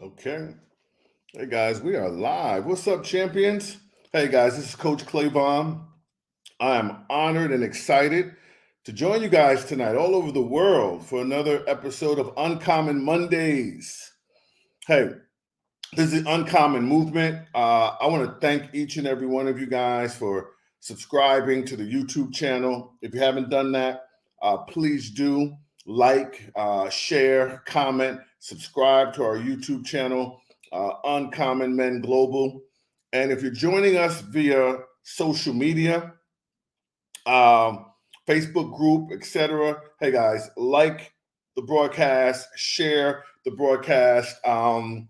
Okay. Hey guys, we are live. What's up, champions? Hey guys, this is Coach Clavon. I am honored and excited to join you guys tonight all over the world for another episode of Uncommon Mondays. Hey, this is the Uncommon Movement. I want to thank each and every one of you guys for subscribing to the YouTube channel. If you haven't done that, please do like, share, comment, subscribe to our YouTube channel, Uncommon Men Global. And if you're joining us via social media, um, Facebook group, etc., hey guys, like the broadcast, share the broadcast. And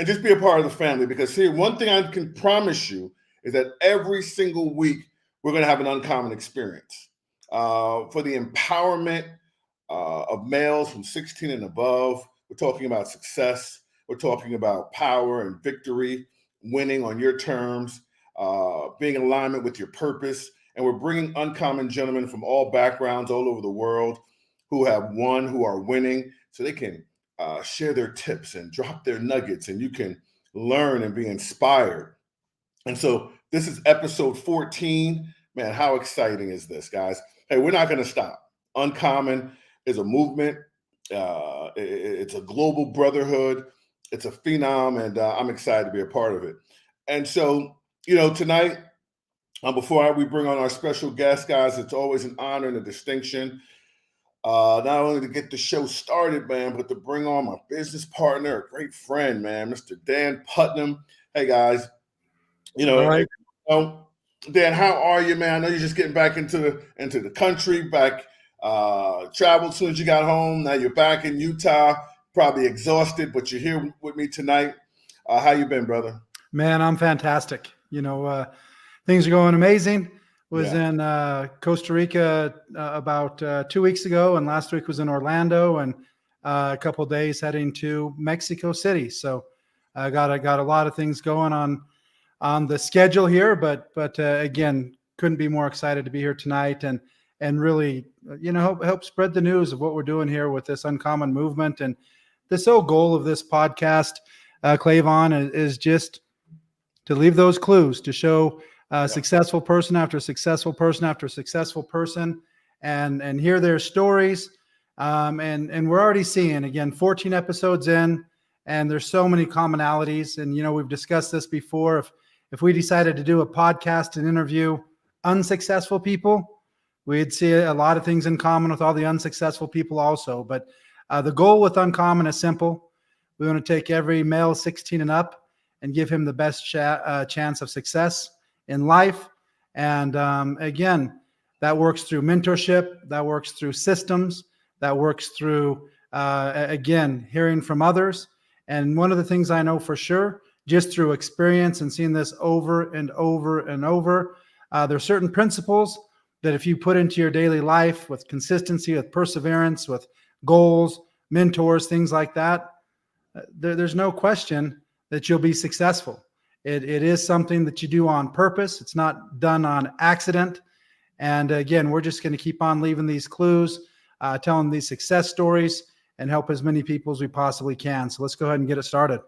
just be a part of the family because here, one thing I can promise you is that every single week we're going to have an uncommon experience for the empowerment of males from 16 and above. We're talking about success. We're talking about power and victory, winning on your terms, being in alignment with your purpose. And we're bringing uncommon gentlemen from all backgrounds all over the world who have won, who are winning, so they can share their tips and drop their nuggets, and you can learn and be inspired. And so this is episode 14. Man, how exciting is this, guys? Hey, we're not going to stop. Uncommon is a movement. It's a global brotherhood. It's a phenom, and I'm excited to be a part of it. And so, tonight, before we bring on our special guest, guys, it's always an honor and a distinction not only to get the show started, man, but to bring on my business partner, a great friend, man, Mr. Dan Putnam. Hey, guys, All right. Dan, how are you, man? I know you're just getting back into the country, back traveled as soon as you got home. Now you're back in Utah, probably exhausted, but you're here with me tonight. How you been, brother? Man, I'm fantastic. Things are going amazing. Was Yeah. in Costa Rica about 2 weeks ago, and last week was in Orlando, and a couple of days heading to Mexico City. So I got a lot of things going on the schedule here, but again, couldn't be more excited to be here tonight and really help spread the news of what we're doing here with this uncommon movement. And this whole goal of this podcast, Clavon, is just to leave those clues, to show successful person after successful person after successful person, and hear their stories. And we're already seeing, again, 14 episodes in, and there's so many commonalities. And we've discussed this before. If we decided to do a podcast and interview unsuccessful people, we'd see a lot of things in common with all the unsuccessful people also. But the goal with Uncommon is simple. We want to take every male 16 and up and give him the best chance of success in life. And again, that works through mentorship, that works through systems, that works through, again, hearing from others. And one of the things I know for sure, just through experience and seeing this over and over and over, there are certain principles that if you put into your daily life with consistency, with perseverance, with goals, mentors, things like that, there's no question that you'll be successful. It is something that you do on purpose. It's not done on accident. And again, we're just going to keep on leaving these clues, telling these success stories, and help as many people as we possibly can. So let's go ahead and get it started.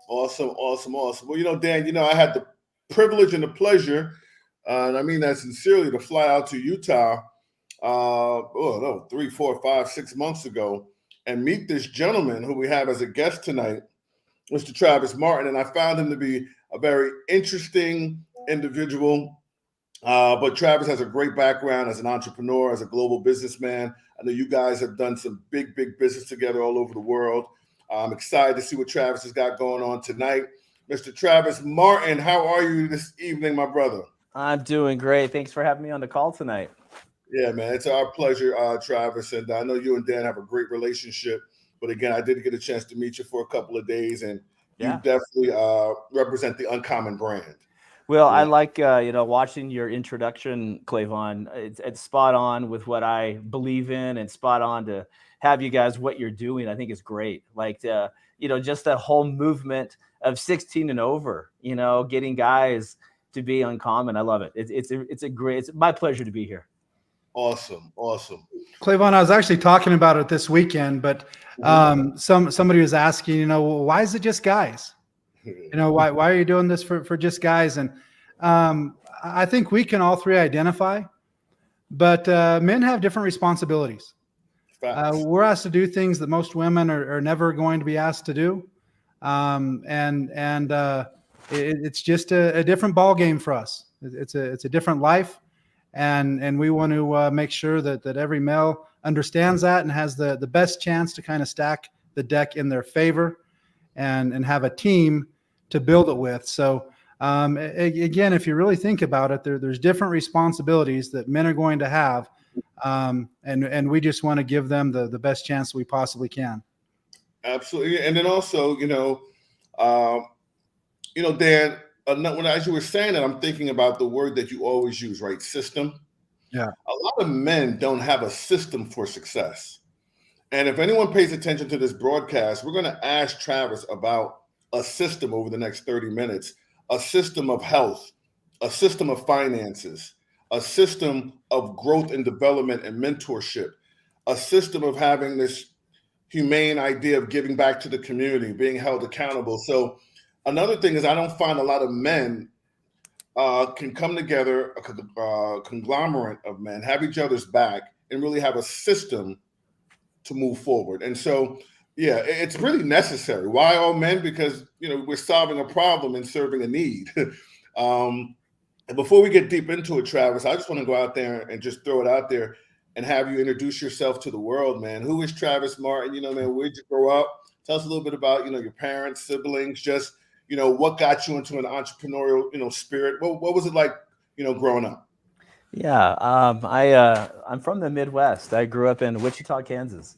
Awesome. Well, Dan, I had the privilege and the pleasure, and I mean that sincerely, to fly out to Utah, 3, 4, 5, 6 months ago, and meet this gentleman who we have as a guest tonight, Mr. Travis Martin. And I found him to be a very interesting individual. But Travis has a great background as an entrepreneur, as a global businessman. I know you guys have done some big business together all over the world. I'm excited to see what Travis has got going on tonight. Mr. Travis Martin, how are you this evening, my brother? I'm doing great. Thanks for having me on the call tonight. Yeah, man, it's our pleasure, Travis. And I know you and Dan have a great relationship. But again, I did get a chance to meet you for a couple of days, and you definitely represent the Uncommon brand. Well, I like, watching your introduction, Clavon. It's spot on with what I believe in, and spot on to have you guys, what you're doing. I think is great. Like, just that whole movement of 16 and over, getting guys to be uncommon. I love it. It's my pleasure to be here. Awesome. Clavon, I was actually talking about it this weekend, but somebody was asking, well, why is it just guys? Why are you doing this for just guys? And I think we can all three identify, but men have different responsibilities. We're asked to do things that most women are never going to be asked to do. It's just a different ball game for us. It's a different life. And we want to make sure that every male understands that and has the best chance to kind of stack the deck in their favor and have a team to build it with. So again, if you really think about it, there's different responsibilities that men are going to have. And we just want to give them the best chance we possibly can. Absolutely. And then also, Dan, as you were saying that, I'm thinking about the word that you always use, right? System. Yeah. A lot of men don't have a system for success. And if anyone pays attention to this broadcast, we're going to ask Travis about a system over the next 30 minutes, a system of health, a system of finances, a system of growth and development and mentorship, a system of having this humane idea of giving back to the community, being held accountable. So another thing is I don't find a lot of men can come together, a conglomerate of men, have each other's back, and really have a system to move forward. And so, yeah, it's really necessary. Why all men? Because, we're solving a problem and serving a need. And before we get deep into it, Travis, I just want to go out there and just throw it out there and have you introduce yourself to the world, man. Who is Travis Martin? Man, where'd you grow up? Tell us a little bit about, your parents, siblings, just, what got you into an entrepreneurial, spirit? What was it like, growing up? Yeah, I'm from the Midwest. I grew up in Wichita, Kansas.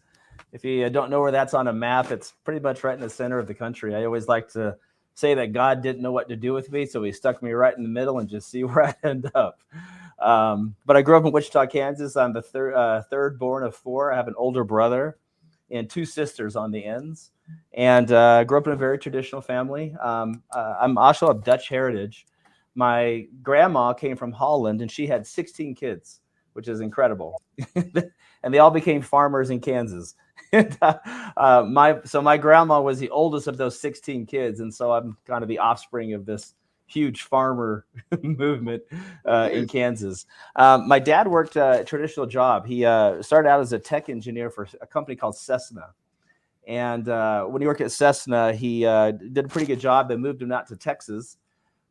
If you don't know where that's on a map, it's pretty much right in the center of the country. I always like to say that God didn't know what to do with me, so he stuck me right in the middle and just see where I end up. But I grew up in Wichita, Kansas. I'm the third born of four. I have an older brother and two sisters on the ends. And grew up in a very traditional family. I'm also of Dutch heritage. My grandma came from Holland, and she had 16 kids, which is incredible. And they all became farmers in Kansas. So my grandma was the oldest of those 16 kids, and so I'm kind of the offspring of this huge farmer movement in Kansas. My dad worked a traditional job. He started out as a tech engineer for a company called Cessna. And when he worked at Cessna, he did a pretty good job. They moved him out to Texas,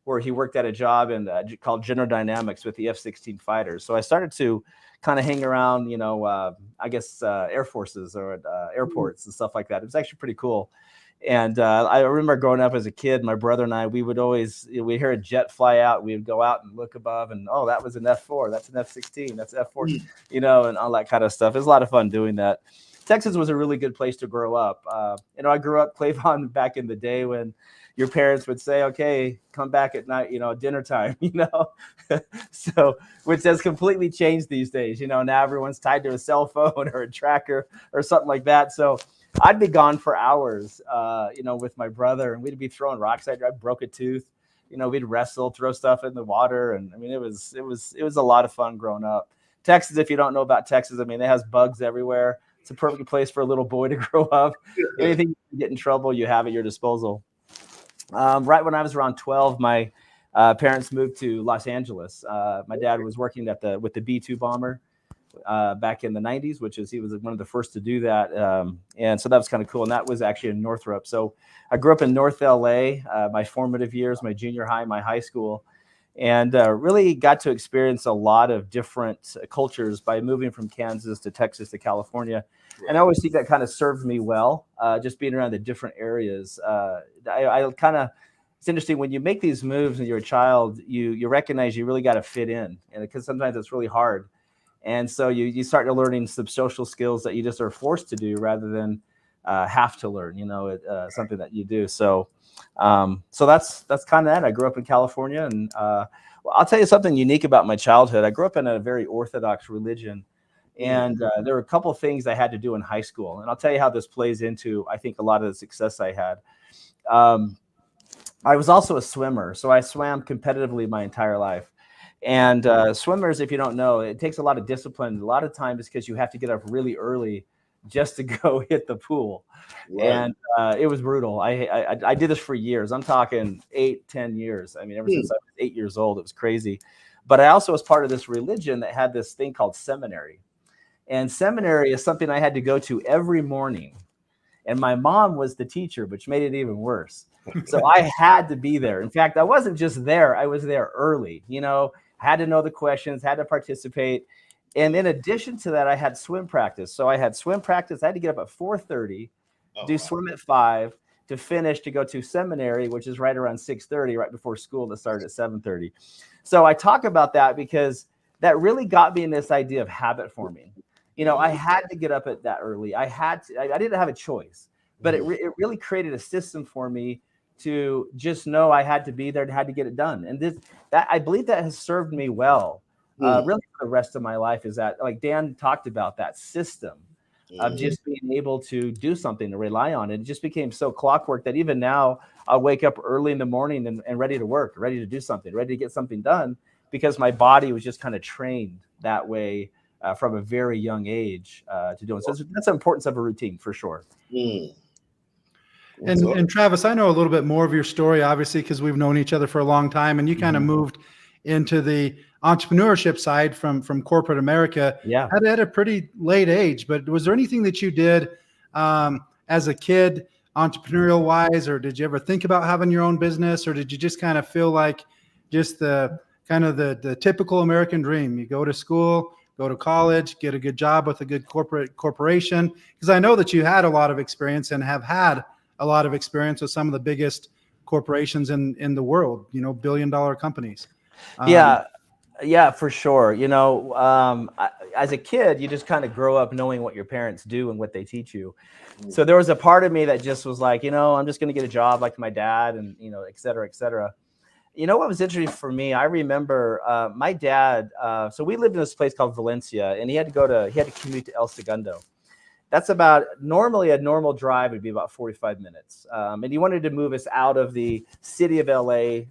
where he worked at a job called General Dynamics with the F-16 fighters. So I started to kind of hang around, Air Forces or airports and stuff like that. It was actually pretty cool. And I remember growing up as a kid, my brother and I, we would always, we'd hear a jet fly out. We would go out and look above and, oh, that was an F-4. That's an F-16. That's F-4, and all that kind of stuff. It was a lot of fun doing that. Texas was a really good place to grow up. I grew up, Clavon, back in the day when your parents would say, okay, come back at night, dinner time, so, which has completely changed these days. Now everyone's tied to a cell phone or a tracker or something like that. So I'd be gone for hours, with my brother, and we'd be throwing rocks. I broke a tooth, we'd wrestle, throw stuff in the water. And it was a lot of fun growing up. Texas, if you don't know about Texas, it has bugs everywhere. It's a perfect place for a little boy to grow up. Anything you get in trouble, you have at your disposal. Right when I was around 12, my parents moved to Los Angeles. My dad was working with the B-2 bomber back in the 90s, he was one of the first to do that. And so that was kind of cool. And that was actually in Northrop. So I grew up in North LA, my formative years, my junior high, my high school. And really got to experience a lot of different cultures by moving from Kansas to Texas to California. And I always think that kind of served me well, just being around the different areas. It's interesting when you make these moves and you're a child, you recognize you really got to fit in, and because sometimes it's really hard. And so you start learning some social skills that you just are forced to do rather than have to learn, something that you do. So that's kind of that. I grew up in California, and I'll tell you something unique about my childhood. I grew up in a very Orthodox religion, and there were a couple of things I had to do in high school. And I'll tell you how this plays into, I think, a lot of the success I had. I was also a swimmer, so I swam competitively my entire life. And swimmers, if you don't know, it takes a lot of discipline. A lot of times it's because you have to get up really early just to go hit the pool. Right. And it was brutal. I did this for years. I'm talking 8-10 years. I mean, ever since I was 8 years old, it was crazy. But I also was part of this religion that had this thing called seminary. And seminary is something I had to go to every morning. And my mom was the teacher, which made it even worse. So I had to be there. In fact, I wasn't just there. I was there early, had to know the questions, had to participate. And in addition to that, I had swim practice. So I had swim practice. I had to get up at 4:30, do swim at 5 to finish to go to seminary, which is right around 6:30, right before school that started at 7:30. So I talk about that because that really got me in this idea of habit forming. I had to get up at that early. I didn't have a choice, but it really created a system for me to just know I had to be there and had to get it done. And I believe that has served me well, really for the rest of my life, is that, like Dan talked about, that system of just being able to do something to rely on. It just became so clockwork that even now I'll wake up early in the morning and ready to work, ready to do something, ready to get something done, because my body was just kind of trained that way from a very young age to do it. So that's the importance of a routine for sure. And Travis, I know a little bit more of your story, obviously, because we've known each other for a long time, and you kind of moved into the entrepreneurship side from corporate America at a pretty late age. But was there anything that you did as a kid, entrepreneurial wise, or did you ever think about having your own business, or did you just kind of feel like just the the typical American dream? You go to school, go to college, get a good job with a good corporation. Because I know that you had a lot of experience and have had a lot of experience with some of the biggest corporations in the world, billion-dollar companies. Yeah, for sure. As a kid, you just kind of grow up knowing what your parents do and what they teach you. So there was a part of me that just was like, I'm just going to get a job like my dad and, et cetera, et cetera. What was interesting for me, I remember my dad, so we lived in this place called Valencia, and he had to commute to El Segundo. That's normally a normal drive would be about 45 minutes. And he wanted to move us out of the city of LA,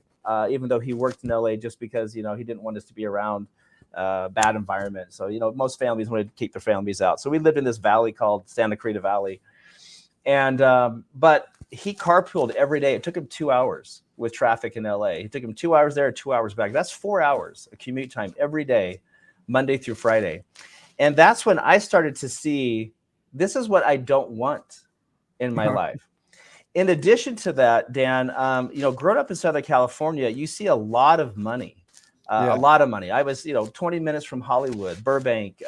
even though he worked in LA, just because, he didn't want us to be around bad environment. So, most families wanted to keep their families out. So we lived in this valley called Santa Clarita Valley. And, but he carpooled every day. It took him 2 hours with traffic in LA. It took him 2 hours there, 2 hours back. That's 4 hours of commute time every day, Monday through Friday. And that's when I started to see, this is what I don't want in my life. In addition to that, Dan, growing up in Southern California, you see a lot of money, a lot of money. I was, 20 minutes from Hollywood, Burbank,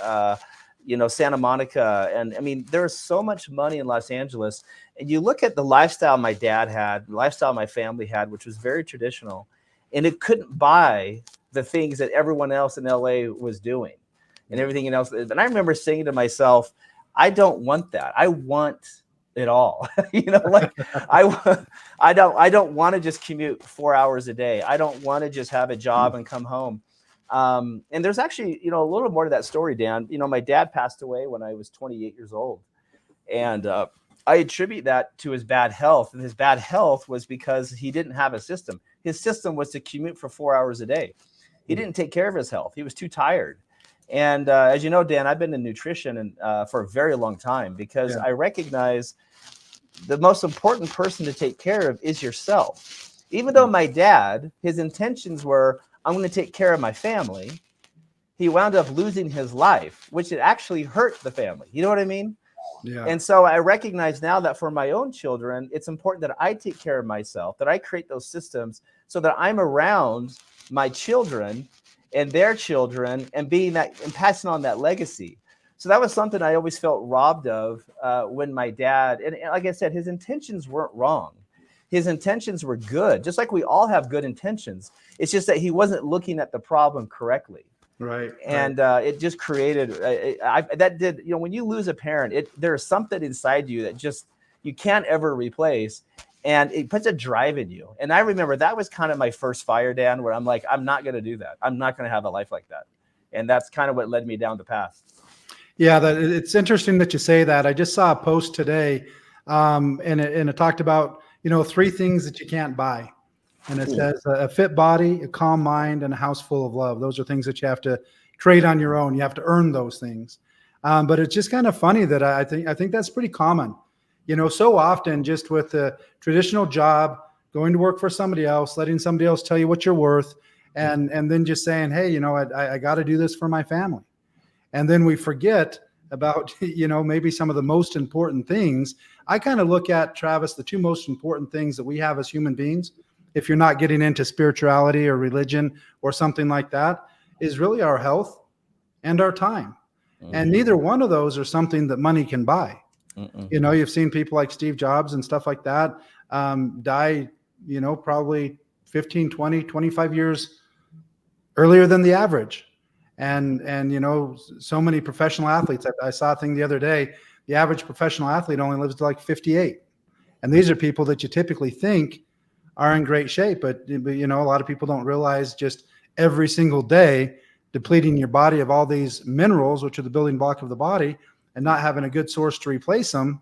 Santa Monica. And I mean, there's so much money in Los Angeles. And you look at the lifestyle my dad had, the lifestyle my family had, which was very traditional, and it couldn't buy the things that everyone else in LA was doing and everything else. And I remember saying to myself, I don't want that. I want it all. I don't want to just commute 4 hours a day. I don't want to just have a job and come home. And there's actually, a little more to that story, Dan. My dad passed away when I was 28 years old. And I attribute that to his bad health. And his bad health was because he didn't have a system. His system was to commute for 4 hours a day. He didn't take care of his health. He was too tired. And as you know, Dan, I've been in nutrition for a very long time because I recognize the most important person to take care of is yourself. Even though my dad, his intentions were, I'm going to take care of my family, he wound up losing his life, which it actually hurt the family. You know what I mean? Yeah. And so I recognize now that for my own children, it's important that I take care of myself, that I create those systems so that I'm around my children and their children and being that and passing on that legacy. So that was something I always felt robbed of when my dad, and like I said, his intentions weren't wrong. His intentions were good, just like we all have good intentions. It's just that he wasn't looking at the problem correctly. Right. And it just created, when you lose a parent, there's something inside you that just, you can't ever replace. And it puts a drive in you. And I remember that was kind of my first fire, Dan, where I'm like, I'm not going to do that. I'm not going to have a life like that. And that's kind of what led me down the path. Yeah, it's interesting that you say that. I just saw a post today and it talked about, 3 things that you can't buy. And it says a fit body, a calm mind, and a house full of love. Those are things that you have to create on your own. You have to earn those things. But it's just kind of funny that I think that's pretty common. You know, so often just with the traditional job, going to work for somebody else, letting somebody else tell you what you're worth, and then just saying, hey, you know, I got to do this for my family. And then we forget about, you know, maybe some of the most important things. I kind of look at, Travis, the two most important things that we have as human beings, if you're not getting into spirituality or religion or something like that, is really our health and our time. Mm-hmm. And neither one of those are something that money can buy. Mm-mm. You know, you've seen people like Steve Jobs and stuff like that die, you know, probably 15, 20, 25 years earlier than the average. And you know, so many professional athletes. I saw a thing the other day, the average professional athlete only lives to like 58. And these are people that you typically think are in great shape. But you know, a lot of people don't realize just every single day depleting your body of all these minerals, which are the building block of the body, and not having a good source to replace them,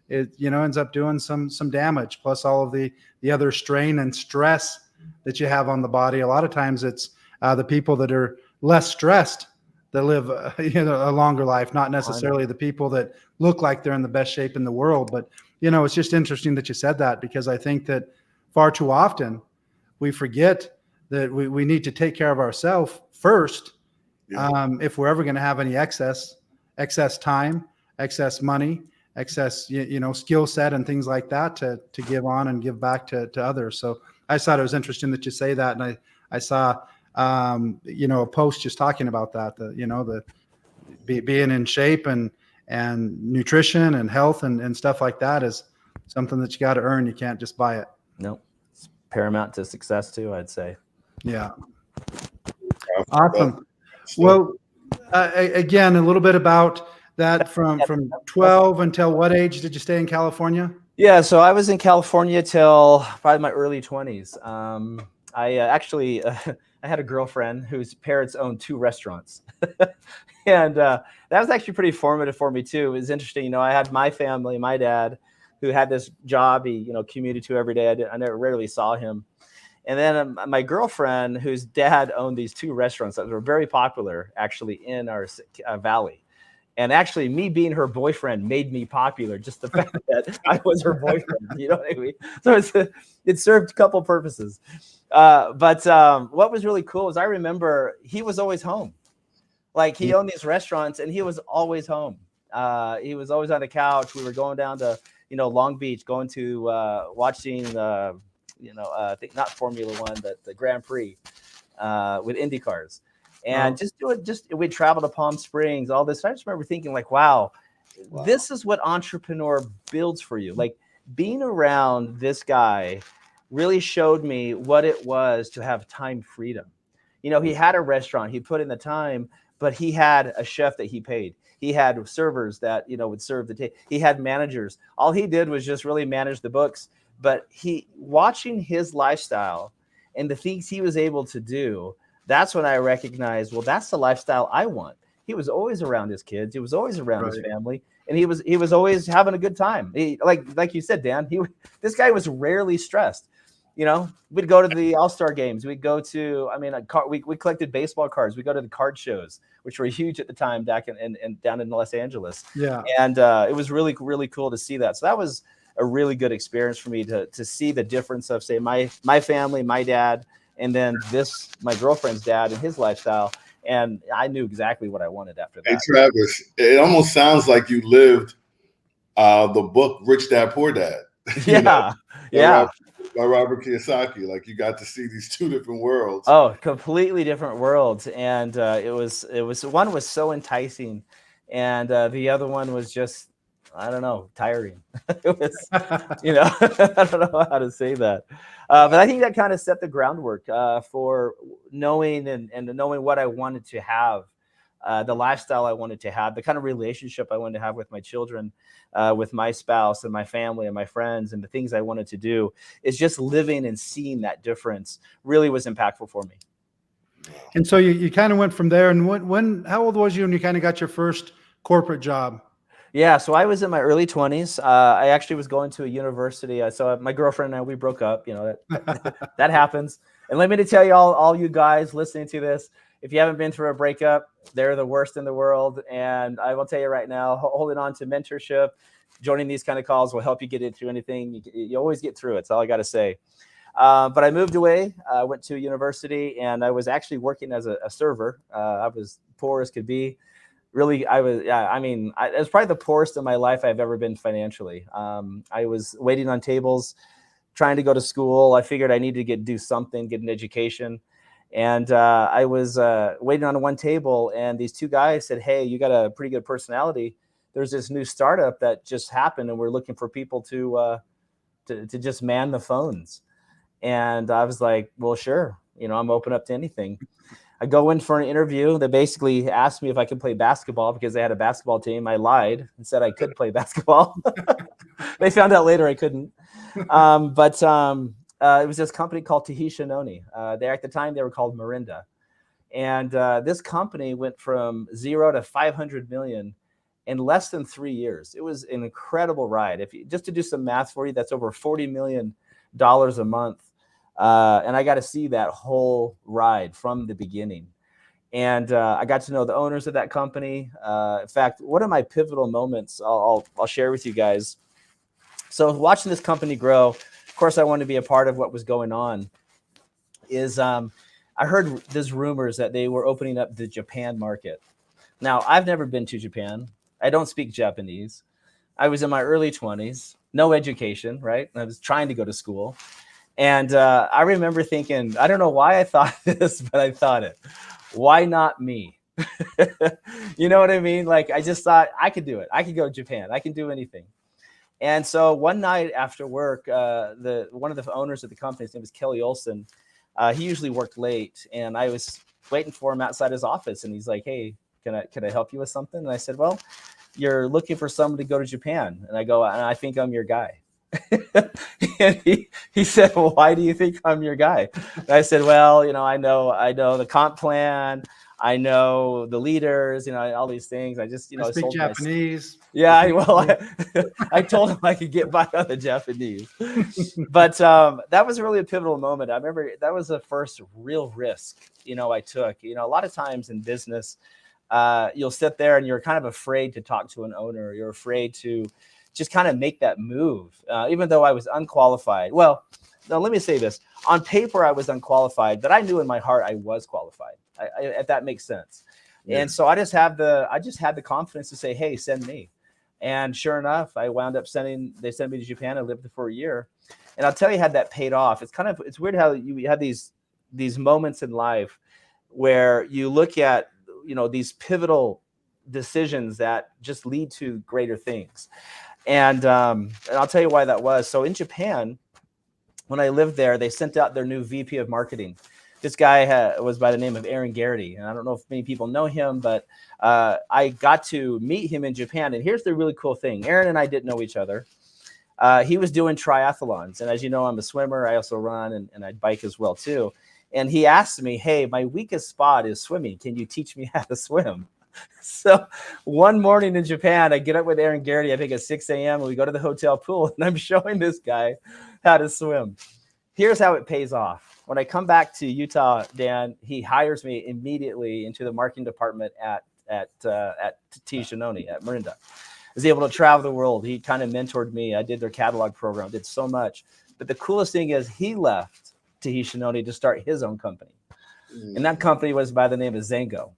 it, you know, ends up doing some damage, plus all of the other strain and stress that you have on the body. A lot of times it's the people that are less stressed that live you know, a longer life, not necessarily the people that look like they're in the best shape in the world. But, you know, it's just interesting that you said that, because I think that far too often we forget that we need to take care of ourselves first. Yeah. If we're ever going to have any excess time, excess money, excess, you know, skill set and things like that to give on and give back to others. So I thought it was interesting that you say that. And I saw, you know, a post just talking about that, you know, being in shape and nutrition and health and stuff like that is something that you got to earn. You can't just buy it. No, it's paramount to success too, I'd say. Yeah. Awesome. Well, again, a little bit about that from 12 until what age did you stay in California? Yeah, so I was in California till probably my early 20s. I actually I had a girlfriend whose parents owned 2 restaurants. And that was actually pretty formative for me too. It was interesting. You know, I had my family, my dad, who had this job he, you know, commuted to every day. I never rarely saw him. And then my girlfriend, whose dad owned these 2 restaurants that were very popular actually in our valley. And actually me being her boyfriend made me popular, just the fact that I was her boyfriend, you know what I mean? So it served a couple purposes. But what was really cool is I remember he was always home. Like he owned these restaurants and he was always home. He was always on the couch. We were going down to, you know, Long Beach, going to watching, you know, I think not Formula One, but the Grand Prix with Indy cars. And we'd travel to Palm Springs, all this. I just remember thinking like, wow, this is what entrepreneur builds for you. Like being around this guy really showed me what it was to have time freedom. You know, he had a restaurant, he put in the time, but he had a chef that he paid. He had servers that, you know, would serve the table. He had managers. All he did was just really manage the books. But watching his lifestyle and the things he was able to do, that's when I recognized, well, that's the lifestyle I want. He was always around his kids. He was always around his family, and he was always having a good time. Like you said, Dan, this guy was rarely stressed. You know, we'd go to the All-Star games. We'd go to, I mean, we collected baseball cards. We go to the card shows, which were huge at the time back down in Los Angeles. Yeah. And it was really, really cool to see that. So that was a really good experience for me to see the difference of, say, my family, my dad, and then my girlfriend's dad and his lifestyle. And I knew exactly what I wanted after that. Hey, Travis, it almost sounds like you lived the book Rich Dad Poor Dad. Yeah. Know, yeah. By Robert Kiyosaki. Like you got to see these 2 different worlds. Oh, completely different worlds. And it was one was so enticing, and the other one was just, I don't know, tiring. It was, you know, I don't know how to say that. But I think that kind of set the groundwork for knowing and knowing what I wanted to have, the lifestyle I wanted to have, the kind of relationship I wanted to have with my children, with my spouse and my family and my friends, and the things I wanted to do. Is just living and seeing that difference really was impactful for me. And so you kind of went from there. And how old was you when you kind of got your first corporate job? Yeah, so I was in my early 20s. I actually was going to a university. So my girlfriend and I, we broke up. That happens. And let me to tell you, all you guys listening to this, if you haven't been through a breakup, they're the worst in the world. And I will tell you right now, holding on to mentorship, joining these kind of calls will help you get through anything. You always get through it. That's all I got to say. But I moved away, went to university, and I was actually working as a server. I was poor as could be. Really, I was, yeah, I mean, it was probably the poorest in my life I've ever been financially. I was waiting on tables, trying to go to school. I figured I needed to do something, get an education. And I was waiting on one table, and these two guys said, "Hey, you got a pretty good personality. There's this new startup that just happened, and we're looking for people to just man the phones." And I was like, "Well, sure. I'm open up to anything." I go in for an interview. They basically asked me if I could play basketball because they had a basketball team. I lied and said I could play basketball. They found out later I couldn't. But it was this company called Tahisha Noni. At the time, they were called Marinda. And this company went from 0 to 500 million in less than 3 years. It was an incredible ride. Just to do some math for you, that's over $40 million a month. And I got to see that whole ride from the beginning. And I got to know the owners of that company. In fact, one of my pivotal moments I'll share with you guys. So watching this company grow, of course, I wanted to be a part of what was going on. I heard there's rumors that they were opening up the Japan market. Now, I've never been to Japan. I don't speak Japanese. I was in my early 20s, no education, right? I was trying to go to school. And I remember thinking, I don't know why I thought this, but I thought it. Why not me? You know what I mean? Like, I just thought I could do it. I could go to Japan. I can do anything. And so one night after work, one of the owners of the company, his name was Kelly Olson. He usually worked late, and I was waiting for him outside his office. And he's like, "Hey, can I help you with something?" And I said, "Well, you're looking for someone to go to Japan." And I go, "And I think I'm your guy." And he said, "Well, why do you think I'm your guy?" And I said, "Well, I know the comp plan. I know the leaders, all these things. I just, I speak Japanese. Yeah, well, I told him I could get by on the Japanese. But that was really a pivotal moment. I remember that was the first real risk, I took. A lot of times in business, you'll sit there and you're kind of afraid to talk to an owner. You're afraid to just kind of make that move, even though I was unqualified. Well, now let me say this. On paper, I was unqualified, but I knew in my heart I was qualified, if that makes sense. Yeah. And so I just had the confidence to say, "Hey, send me." And sure enough, I wound up they sent me to Japan. I lived there for a year. And I'll tell you how that paid off. It's weird how you have these moments in life where you look at, these pivotal decisions that just lead to greater things. And I'll tell you why that was. So in Japan, when I lived there, they sent out their new VP of marketing. This guy was by the name of Aaron Garrity. And I don't know if many people know him, but I got to meet him in Japan. And here's the really cool thing. Aaron and I didn't know each other. He was doing triathlons. And as you know, I'm a swimmer. I also run and I bike as well, too. And he asked me, "Hey, my weakest spot is swimming. Can you teach me how to swim?" So one morning in Japan, I get up with Aaron Garrity, I think at 6 a.m. and we go to the hotel pool and I'm showing this guy how to swim. Here's how it pays off. When I come back to Utah, Dan, he hires me immediately into the marketing department at Tahisha Noni at Marinda. I was able to travel the world. He kind of mentored me. I did their catalog program, did so much. But the coolest thing is he left Tahisha Noni to start his own company. And that company was by the name of Zango.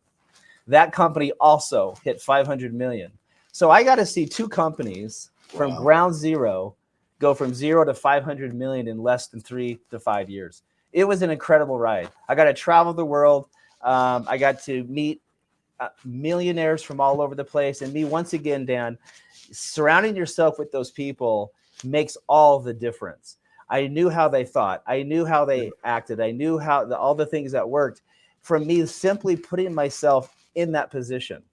That company also hit 500 million. So I got to see two companies from ground zero go from 0 to 500 million in less than 3 to 5 years. It was an incredible ride. I got to travel the world. I got to meet millionaires from all over the place. And me, once again, Dan, surrounding yourself with those people makes all the difference. I knew how they thought. I knew how they acted. I knew how all the things that worked. From me simply putting myself in that position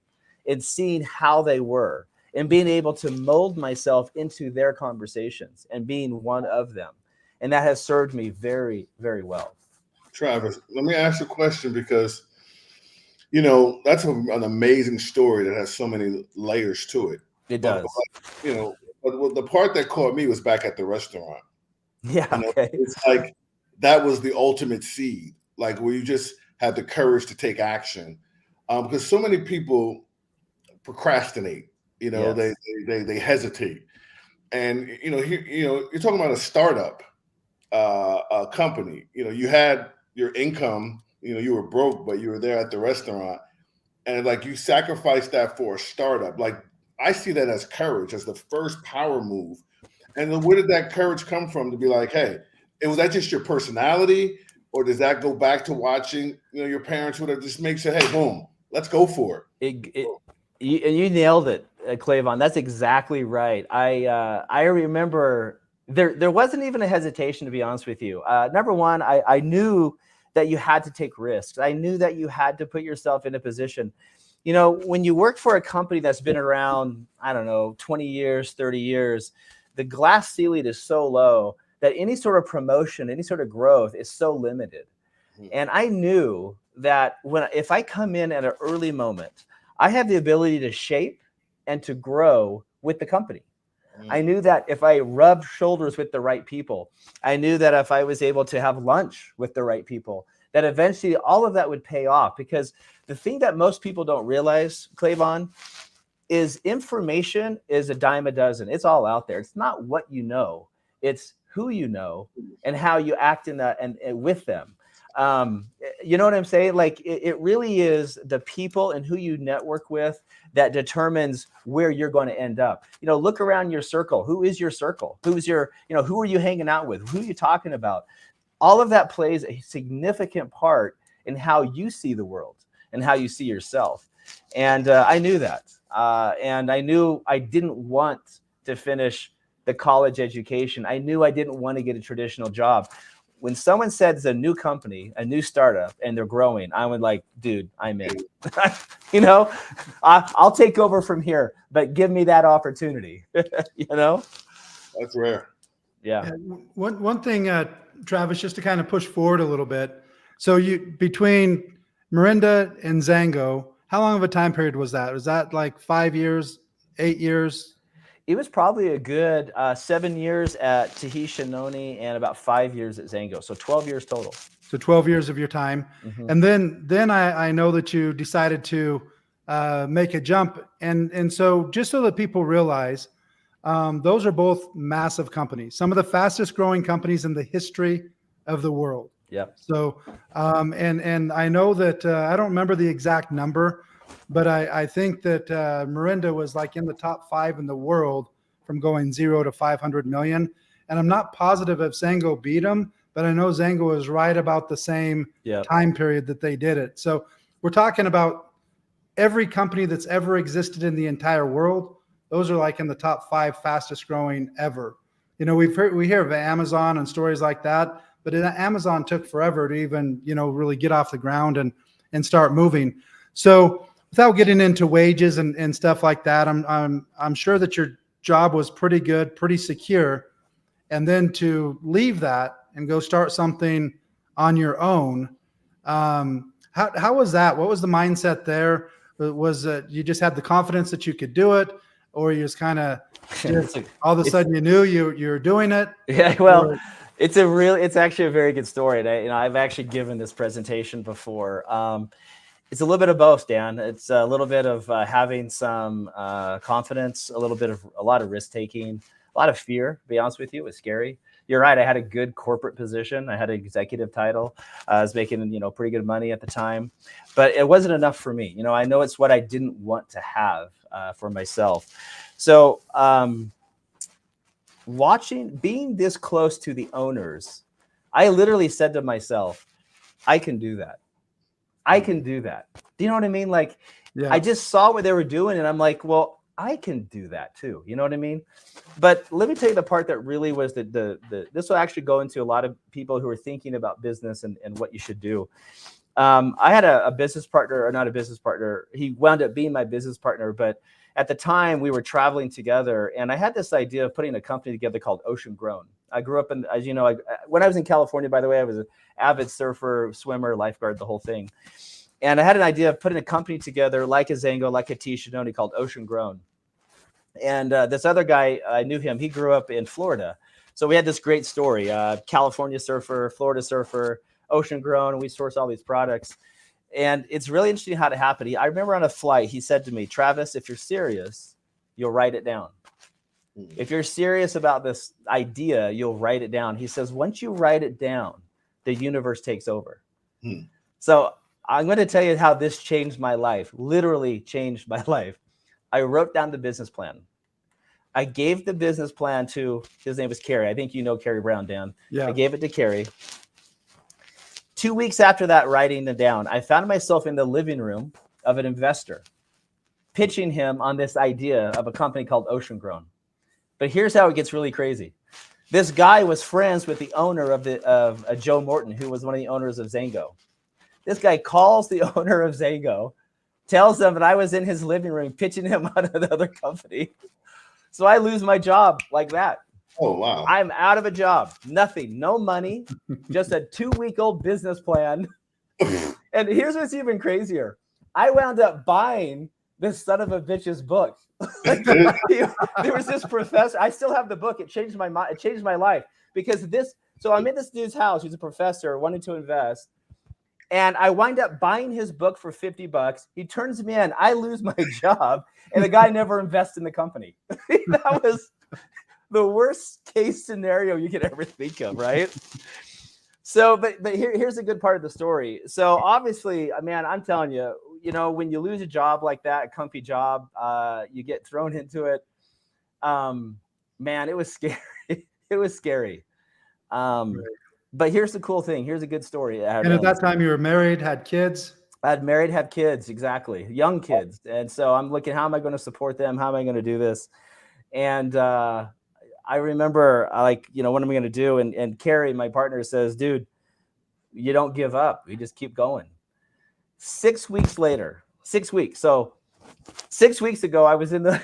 and seeing how they were and being able to mold myself into their conversations and being one of them. And that has served me very, very well. Travis, let me ask you a question because, that's an amazing story that has so many layers to it. It But does. like, but the part that caught me was back at the restaurant. Yeah. Okay. It's like that was the ultimate seed, like where you just had the courage to take action. Because so many people procrastinate, Yes. they hesitate. And you're talking about a startup a company. You had your income, you were broke, but you were there at the restaurant, and like you sacrificed that for a startup. Like I see that as courage, as the first power move. And then where did that courage come from to be like, hey, was that just your personality, or does that go back to watching, your parents would have just make sure, hey, boom, let's go for it. You nailed it, Clavon. That's exactly right. I remember there wasn't even a hesitation, to be honest with you. Number one, I knew that you had to take risks. I knew that you had to put yourself in a position. When you work for a company that's been around, I don't know, 20 years, 30 years, the glass ceiling is so low that any sort of promotion, any sort of growth is so limited. And I knew that if I come in at an early moment, I have the ability to shape and to grow with the company. I knew that if I rubbed shoulders with the right people, I knew that if I was able to have lunch with the right people, that eventually all of that would pay off. Because the thing that most people don't realize, Clavon, is information is a dime a dozen. It's all out there. It's not what you know, it's who you know and how you act in that and with them. You know what I'm saying? Like it really is the people and who you network with that determines where you're going to end up. Look around your circle. Who is your circle? Who's your, who are you hanging out with? Who are you talking about? All of that plays a significant part in how you see the world and how you see yourself. And I knew that. And I knew I didn't want to finish the college education. I knew I didn't want to get a traditional job. When someone says it's a new company, a new startup, and they're growing, I would like, dude, I'm in. I'll take over from here, but give me that opportunity. That's rare. Yeah. One thing, Travis, just to kind of push forward a little bit. So between Mirinda and Zango, how long of a time period was that? Was that like 5 years, 8 years? It was probably a good 7 years at Tahisha Noni and about 5 years at Zango. So 12 years total. So 12 years of your time. Mm-hmm. And then I know that you decided to make a jump. And so just so that people realize, those are both massive companies, some of the fastest growing companies in the history of the world. Yep. So, and I know that I don't remember the exact number, but I think that Mirinda was like in the top 5 in the world from going 0 to 500 million. And I'm not positive if Zango beat them, but I know Zango is right about the same time period that they did it. So we're talking about every company that's ever existed in the entire world. Those are like in the top 5 fastest growing ever. We hear of Amazon and stories like that, but Amazon took forever to even, really get off the ground and start moving. So without getting into wages and stuff like that, I'm sure that your job was pretty good, pretty secure. And then to leave that and go start something on your own, how was that? What was the mindset there? Was it you just had the confidence that you could do it, or you just kind of all of a sudden you knew you're doing it? Yeah, well, it's actually a very good story. And I've actually given this presentation before. It's a little bit of both, Dan. It's a little bit of having some confidence, a lot of risk taking, a lot of fear. To be honest with you, it was scary. You're right. I had a good corporate position. I had an executive title. I was making, pretty good money at the time, but it wasn't enough for me. I know it's what I didn't want to have for myself. So being this close to the owners, I literally said to myself, I can do that. I can do that. Do you know what I mean? Like, I just saw what they were doing and I'm like, well, I can do that too. You know what I mean? But let me tell you the part that really was this will actually go into a lot of people who are thinking about business and what you should do. I had a business partner, or not a business partner. He wound up being my business partner, but at the time we were traveling together and I had this idea of putting a company together called Ocean Grown. I grew up in, as you know, when I was in California, by the way, I was an avid surfer, swimmer, lifeguard, the whole thing. And I had an idea of putting a company together like a Zango, like a Tahisha Noni called Ocean Grown. And this other guy, I knew him. He grew up in Florida. So we had this great story, California surfer, Florida surfer, ocean grown, and we source all these products. And it's really interesting how it happened. I remember on a flight, he said to me, Travis, if you're serious, you'll write it down. If you're serious about this idea, you'll write it down. He says, once you write it down, the universe takes over. So I'm going to tell you how this changed my life, literally changed my life. I wrote down the business plan. I gave the business plan to, his name was Kerry. I think you know Kerry Brown, Dan. Yeah. I gave it to Kerry. 2 weeks after that, writing it down, I found myself in the living room of an investor, pitching him on this idea of a company called Ocean Grown. But here's how it gets really crazy. This guy was friends with the owner of Joe Morton, who was one of the owners of Zango. This guy calls the owner of Zango, tells them that I was in his living room pitching him on another company. So I lose my job like that. Oh, wow. I'm out of a job. Nothing. No money. Just a 2-week-old business plan. And here's what's even crazier. I wound up buying this son of a bitch's book. There was this professor. I still have the book. It changed my mind. It changed my life because this. So I'm in this dude's house. He's a professor wanting to invest. And I wind up buying his book for $50. He turns me in. I lose my job. And the guy never invests in the company. That was the worst case scenario you could ever think of, right? So, but here's a good part of the story. So obviously, man, I'm telling you, when you lose a job like that, a comfy job, you get thrown into it. Man, it was scary. It was scary. But here's the cool thing. Here's a good story. And at that time you were married, had kids? I had married, had kids, exactly. Young kids. And so I'm looking, how am I going to support them? How am I going to do this? And I remember, what am I going to do? And Kerry, my partner, says, dude, you don't give up. You just keep going. 6 weeks later, 6 weeks. So 6 weeks ago, I was in the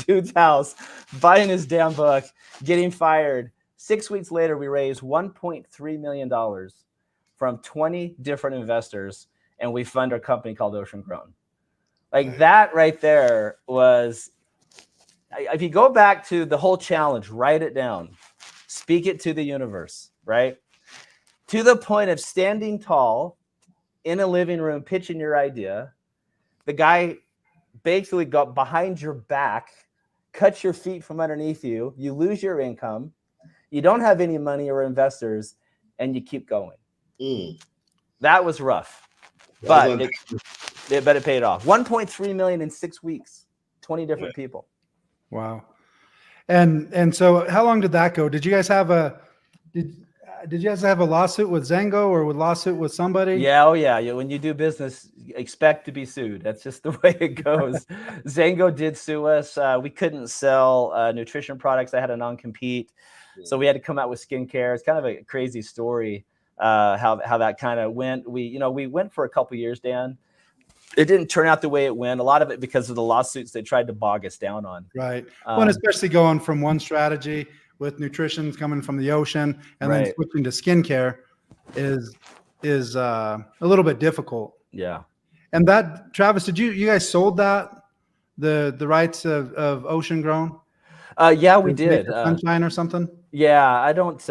dude's house buying his damn book, getting fired. 6 weeks later, we raised $1.3 million from 20 different investors, and we fund our company called Ocean Grown. That right there was, if you go back to the whole challenge, write it down, speak it to the universe, right? To the point of standing tall in a living room, pitching your idea. The guy basically got behind your back, cuts your feet from underneath you, you lose your income, you don't have any money or investors, and you keep going. That was rough, but it paid off. 1.3 million in 6 weeks, 20 different people. Wow. And so how long did that go? Did you guys have a lawsuit with Zango or a lawsuit with somebody? Yeah. Oh yeah. When you do business, expect to be sued. That's just the way it goes. Zango did sue us. We couldn't sell nutrition products. I had a non-compete. So we had to come out with skincare. It's kind of a crazy story, how that kind of went. We went for a couple of years, Dan. It didn't turn out the way it went. A lot of it because of the lawsuits they tried to bog us down on. Right. Well, especially going from one strategy with nutrition coming from the ocean and then switching to skincare is a little bit difficult. Yeah. And that, Travis, did you guys sold that the rights of Ocean Grown? Yeah, we did. Sunshine or something. Yeah, I don't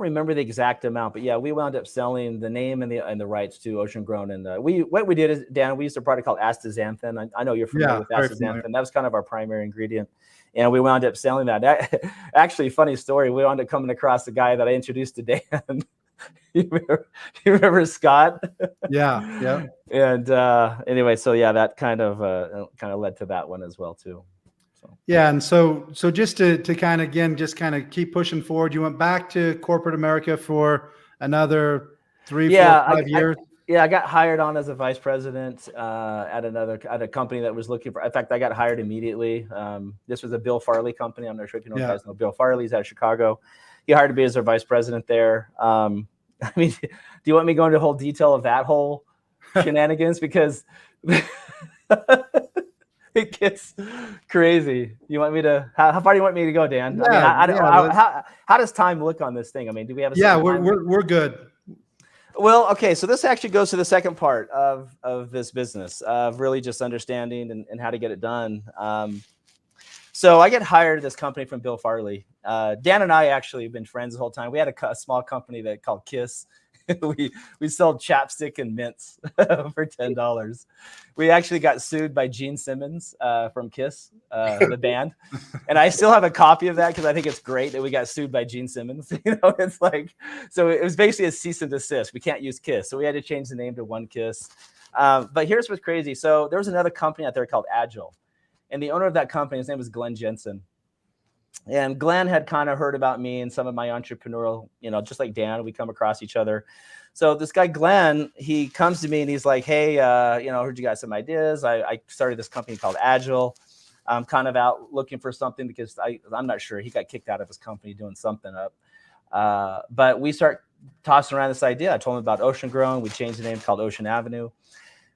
remember the exact amount, but yeah, we wound up selling the name and the rights to Ocean Grown. And what we did is, Dan, we used a product called astaxanthin. I know you're familiar with astaxanthin. That was kind of our primary ingredient, and we wound up selling that. Actually, funny story. We wound up coming across the guy that I introduced to Dan. you remember Scott? Yeah. And anyway, so yeah, that kind of led to that one as well too. Yeah, and so just to kind of keep pushing forward, you went back to corporate America for another 3, 4, 5 years. I got hired on as a vice president at a company that was looking for. In fact, I got hired immediately. This was a Bill Farley company. I'm not sure if you know guys know Bill Farley's out of Chicago. He hired me as their vice president there. I mean, do you want me to go into the whole detail of that whole shenanigans? Because it gets crazy. You want me to? How far do you want me to go, Dan? Yeah, I mean, how does time look on this thing? I mean, do we have? We're good. Well, okay, so this actually goes to the second part of this business of really just understanding and how to get it done. So I get hired at this company from Bill Farley. Dan and I actually have been friends the whole time. We had a small company that called Kiss. we sold chapstick and mints for $10. We actually got sued by Gene Simmons from Kiss, the band, and I still have a copy of that because I think it's great that we got sued by Gene Simmons. It's like, so it was basically a cease and desist. We can't use Kiss, so we had to change the name to One Kiss. But here's what's crazy. So there was another company out there called Agile, and the owner of that company, his name was Glenn Jensen. And Glenn had kind of heard about me and some of my entrepreneurial, just like Dan, we come across each other. So this guy, Glenn, he comes to me and he's like, hey, heard you guys some ideas. I started this company called Agile. I'm kind of out looking for something because I'm not sure. He got kicked out of his company doing something up. But we start tossing around this idea. I told him about Ocean Grown. We changed the name called Ocean Avenue.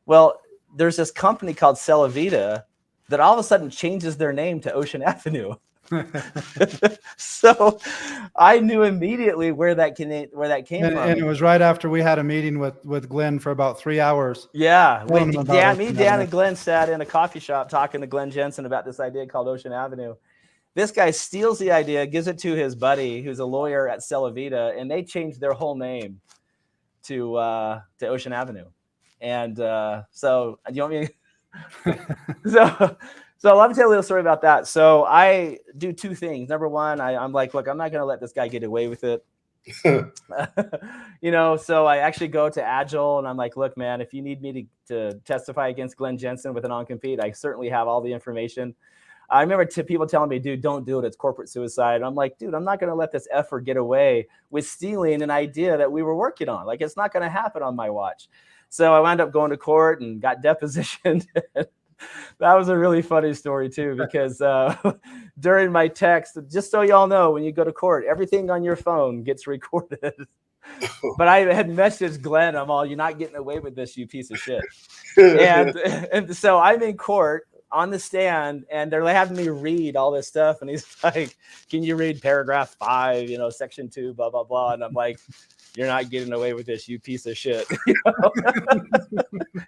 Well, there's this company called Celavita that all of a sudden changes their name to Ocean Avenue. So I knew immediately where that came from. And it was right after we had a meeting with Glenn for about 3 hours. Yeah. Dan, and Glenn sat in a coffee shop talking to Glenn Jensen about this idea called Ocean Avenue. This guy steals the idea, gives it to his buddy who's a lawyer at Celavita, and they changed their whole name to Ocean Avenue. And so do you want me So let me tell you a little story about that. So I do two things. Number one, I'm like, look, I'm not going to let this guy get away with it. So I actually go to Agile and I'm like, look, man, if you need me to testify against Glenn Jensen with a non-compete, I certainly have all the information. I remember people telling me, dude, don't do it. It's corporate suicide. And I'm like, dude, I'm not going to let this effer get away with stealing an idea that we were working on. Like, it's not going to happen on my watch. So I wound up going to court and got depositioned. That was a really funny story too, because during my text, just so y'all know, when you go to court, everything on your phone gets recorded. But I had messaged Glenn, you're not getting away with this, you piece of shit. And so I'm in court on the stand and they're having me read all this stuff. And he's like, can you read paragraph 5, section 2, blah, blah, blah. And I'm like, you're not getting away with this, you piece of shit.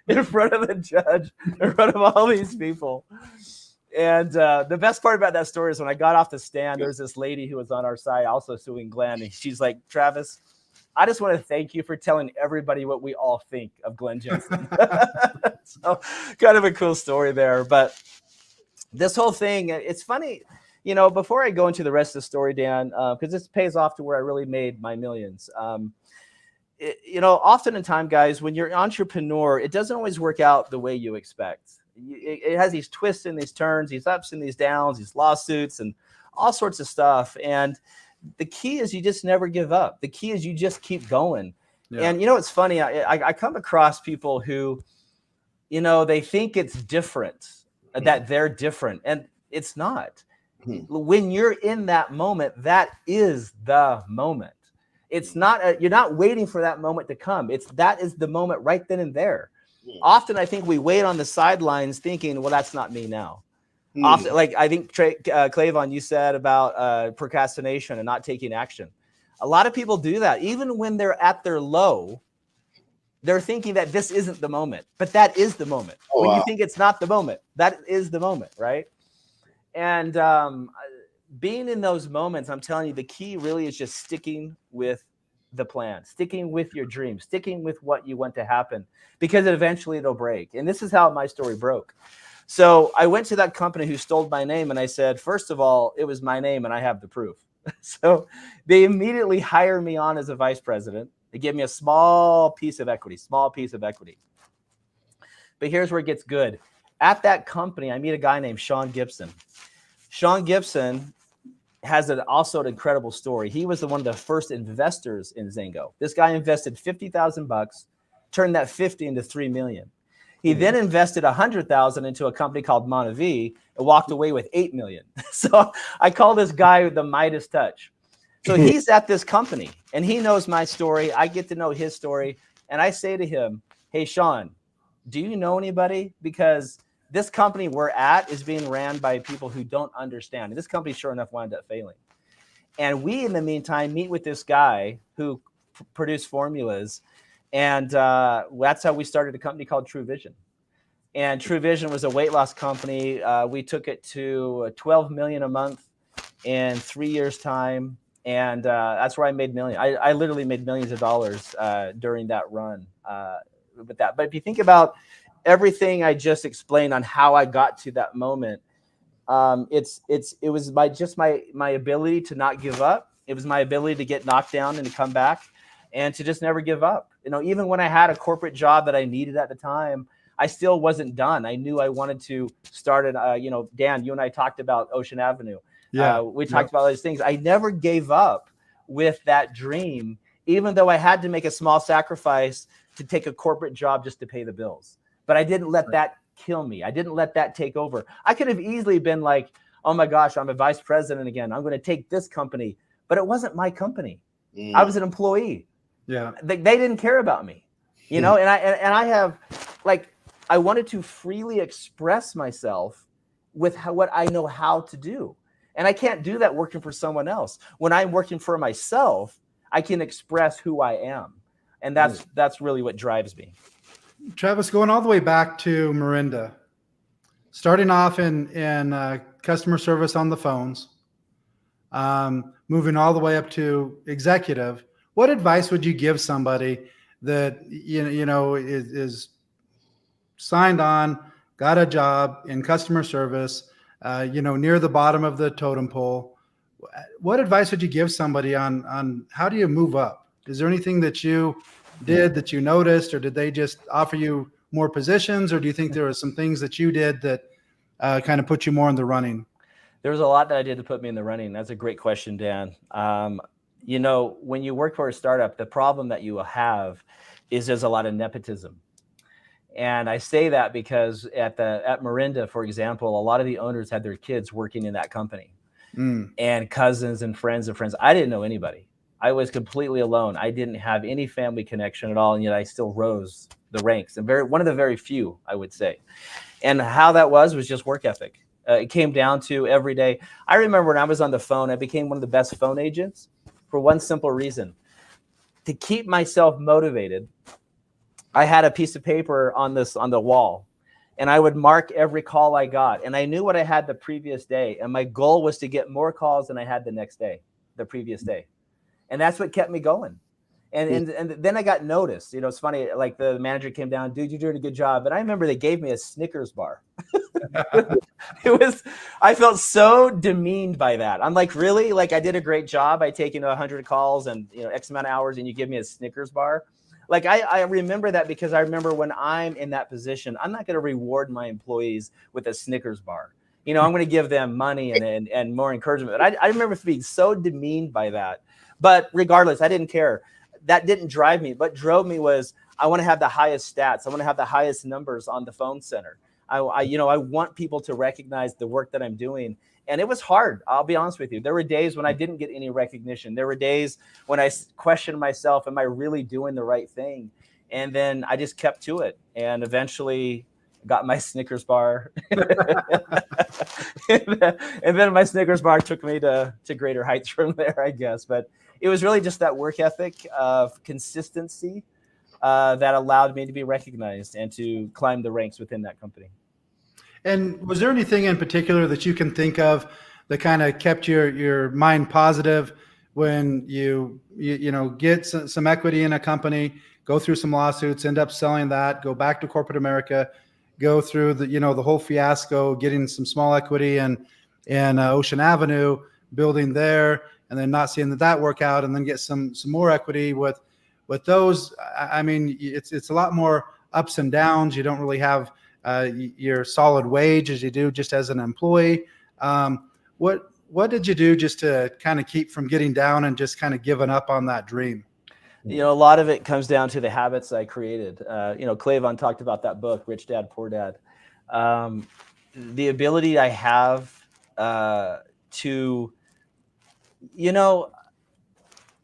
In front of the judge, in front of all these people. And the best part about that story is when I got off the stand, there's this lady who was on our side also suing Glenn. And she's like, Travis, I just want to thank you for telling everybody what we all think of Glenn Jensen. So kind of a cool story there. But this whole thing, it's funny. Before I go into the rest of the story, Dan, because this pays off to where I really made my millions. Often in time, guys, when you're an entrepreneur, it doesn't always work out the way you expect. It has these twists and these turns, these ups and these downs, these lawsuits and all sorts of stuff. And the key is you just never give up. The key is you just keep going. Yeah. And it's funny. I come across people who, they think it's different, that they're different, and it's not. When you're in that moment, that is the moment. It's not, you're not waiting for that moment to come. That is the moment right then and there. Often I think we wait on the sidelines thinking, well, that's not me now. Often, like I think Clayvon, you said about procrastination and not taking action. A lot of people do that. Even when they're at their low, they're thinking that this isn't the moment, but that is the moment. When you think it's not the moment, that is the moment, right? And being in those moments, I'm telling you, the key really is just sticking with the plan, sticking with your dream, sticking with what you want to happen, because eventually it'll break. And this is how my story broke. So I went to that company who stole my name and I said, first of all, it was my name and I have the proof. So they immediately hired me on as a vice president. They gave me a small piece of equity. But here's where it gets good. At that company, I meet a guy named Sean Gibson. Sean Gibson has also an incredible story. He was one of the first investors in Zengo. This guy invested $50,000, turned that 50 into 3 million. He then invested 100,000 into a company called Montevi and walked away with 8 million. So I call this guy the Midas touch. So he's at this company and he knows my story. I get to know his story. And I say to him, hey, Sean, do you know anybody? Because this company we're at is being ran by people who don't understand. And this company, sure enough, wound up failing. And we, in the meantime, meet with this guy who produced formulas. And that's how we started a company called True Vision. And True Vision was a weight loss company. We took it to 12 million a month in 3 years' time. And that's where I made millions. I literally made millions of dollars during that run with that. But if you think about everything I just explained on how I got to that moment, it was my ability to not give up. It was my ability to get knocked down and to come back and to just never give up. Even when I had a corporate job that I needed at the time, I still wasn't done. I knew I wanted to start it. Dan, you and I talked about Ocean Avenue. Yeah. We talked about all these things. I never gave up with that dream, even though I had to make a small sacrifice to take a corporate job just to pay the bills. But I didn't let that kill me. I didn't let that take over. I could have easily been like, oh my gosh, I'm a vice president again. I'm going to take this company. But it wasn't my company. I was an employee. Yeah. They didn't care about me, and I have, I wanted to freely express myself with what I know how to do. And I can't do that working for someone else. When I'm working for myself, I can express who I am. And that's really what drives me. Travis, going all the way back to Mirinda, starting off in customer service on the phones, moving all the way up to executive, what advice would you give somebody that is signed on, got a job in customer service, near the bottom of the totem pole? What advice would you give somebody on how do you move up? Is there anything that you did that you noticed, or did they just offer you more positions, or do you think there were some things that you did that kind of put you more in the running? There was a lot that I did to put me in the running. That's a great question, Dan. When you work for a startup, the problem that you will have is there's a lot of nepotism. And I say that because at Mirinda, for example, a lot of the owners had their kids working in that company, and cousins and friends of friends. I didn't know anybody. I was completely alone. I didn't have any family connection at all, and yet I still rose the ranks. And one of the very few, I would say. And how that was just work ethic. It came down to every day. I remember when I was on the phone, I became one of the best phone agents for one simple reason: to keep myself motivated. I had a piece of paper on the wall, and I would mark every call I got. And I knew what I had the previous day. And my goal was to get more calls than I had the previous day. And that's what kept me going. And then I got noticed. It's funny, like the manager came down, dude, you're doing a good job. And I remember they gave me a Snickers bar. I felt so demeaned by that. I'm like, really? Like, I did a great job. I take 100 calls and X amount of hours, and you give me a Snickers bar. Like, I remember that because I remember when I'm in that position, I'm not going to reward my employees with a Snickers bar. I'm going to give them money and more encouragement. But I remember being so demeaned by that. But regardless, I didn't care. That didn't drive me. What drove me was I want to have the highest stats. I want to have the highest numbers on the phone center. I want people to recognize the work that I'm doing. And it was hard. I'll be honest with you. There were days when I didn't get any recognition. There were days when I questioned myself, am I really doing the right thing? And then I just kept to it. And eventually got my Snickers bar. and then my Snickers bar took me to greater heights from there, I guess. But it was really just that work ethic of consistency that allowed me to be recognized and to climb the ranks within that company. And was there anything in particular that you can think of that kind of kept your mind positive when you get some equity in a company, go through some lawsuits, end up selling that, go back to corporate America, go through the whole fiasco, getting some small equity in Ocean Avenue, building there, and then not seeing that work out, and then get some more equity with those. I mean, it's a lot more ups and downs. You don't really have your solid wage as you do just as an employee. What did you do just to kind of keep from getting down and just kind of giving up on that dream? A lot of it comes down to the habits I created. Clayvon talked about that book, Rich Dad, Poor Dad. The ability I have to,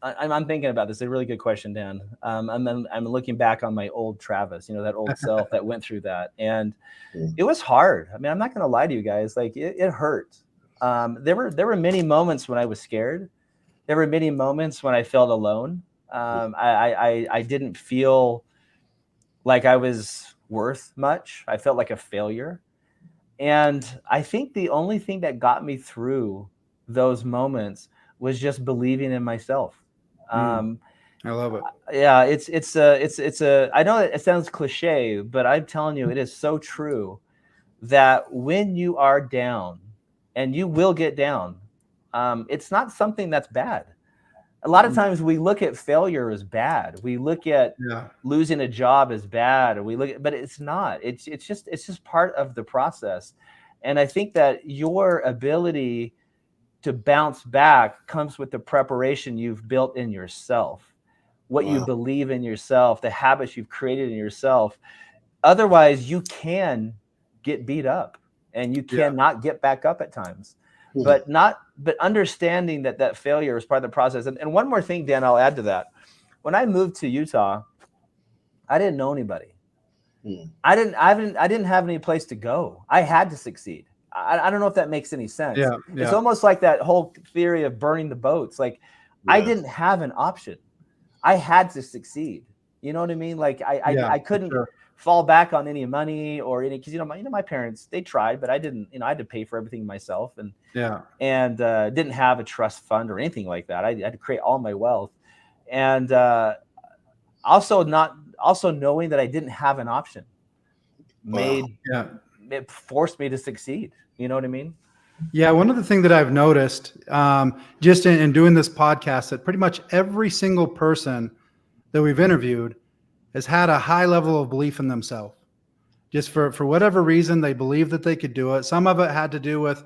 I'm thinking about this. It's a really good question, Dan. I'm looking back on my old Travis, that old self that went through that. And it was hard. I mean, I'm not going to lie to you guys. Like, it hurt. There were many moments when I was scared. There were many moments when I felt alone. I didn't feel like I was worth much. I felt like a failure. And I think the only thing that got me through those moments was just believing in myself. I love it. Yeah, it's I know it sounds cliche, but I'm telling you, it is so true that when you are down, and you will get down, it's not something that's bad. A lot of times we look at failure as bad. We look at Yeah. losing a job as bad, or we look at, but it's not. It's just part of the process. And I think that your ability to bounce back comes with the preparation you've built in yourself, what you Wow. believe in yourself, the habits you've created in yourself. Otherwise, you can get beat up and you Yeah. cannot get back up at times. Hmm. But understanding that failure is part of the process. And one more thing, Dan, I'll add to that. When I moved to Utah, I didn't know anybody. Hmm. I didn't have any place to go. I had to succeed. I don't know if that makes any sense. Yeah. It's Yeah. almost like that whole theory of burning the boats. Like I Yeah. didn't have an option. I had to succeed. You know what I mean? Like Yeah, I couldn't sure. fall back on any money or any, because my parents, they tried, but I didn't. I had to pay for everything myself, and Yeah. didn't have a trust fund or anything like that. I had to create all my wealth, and also knowing that I didn't have an option Wow. Yeah. it forced me to succeed. You know what I mean? Yeah, one of the things that I've noticed just in doing this podcast, that pretty much every single person that we've interviewed has had a high level of belief in themselves. Just for whatever reason, they believe that they could do it. Some of it had to do with,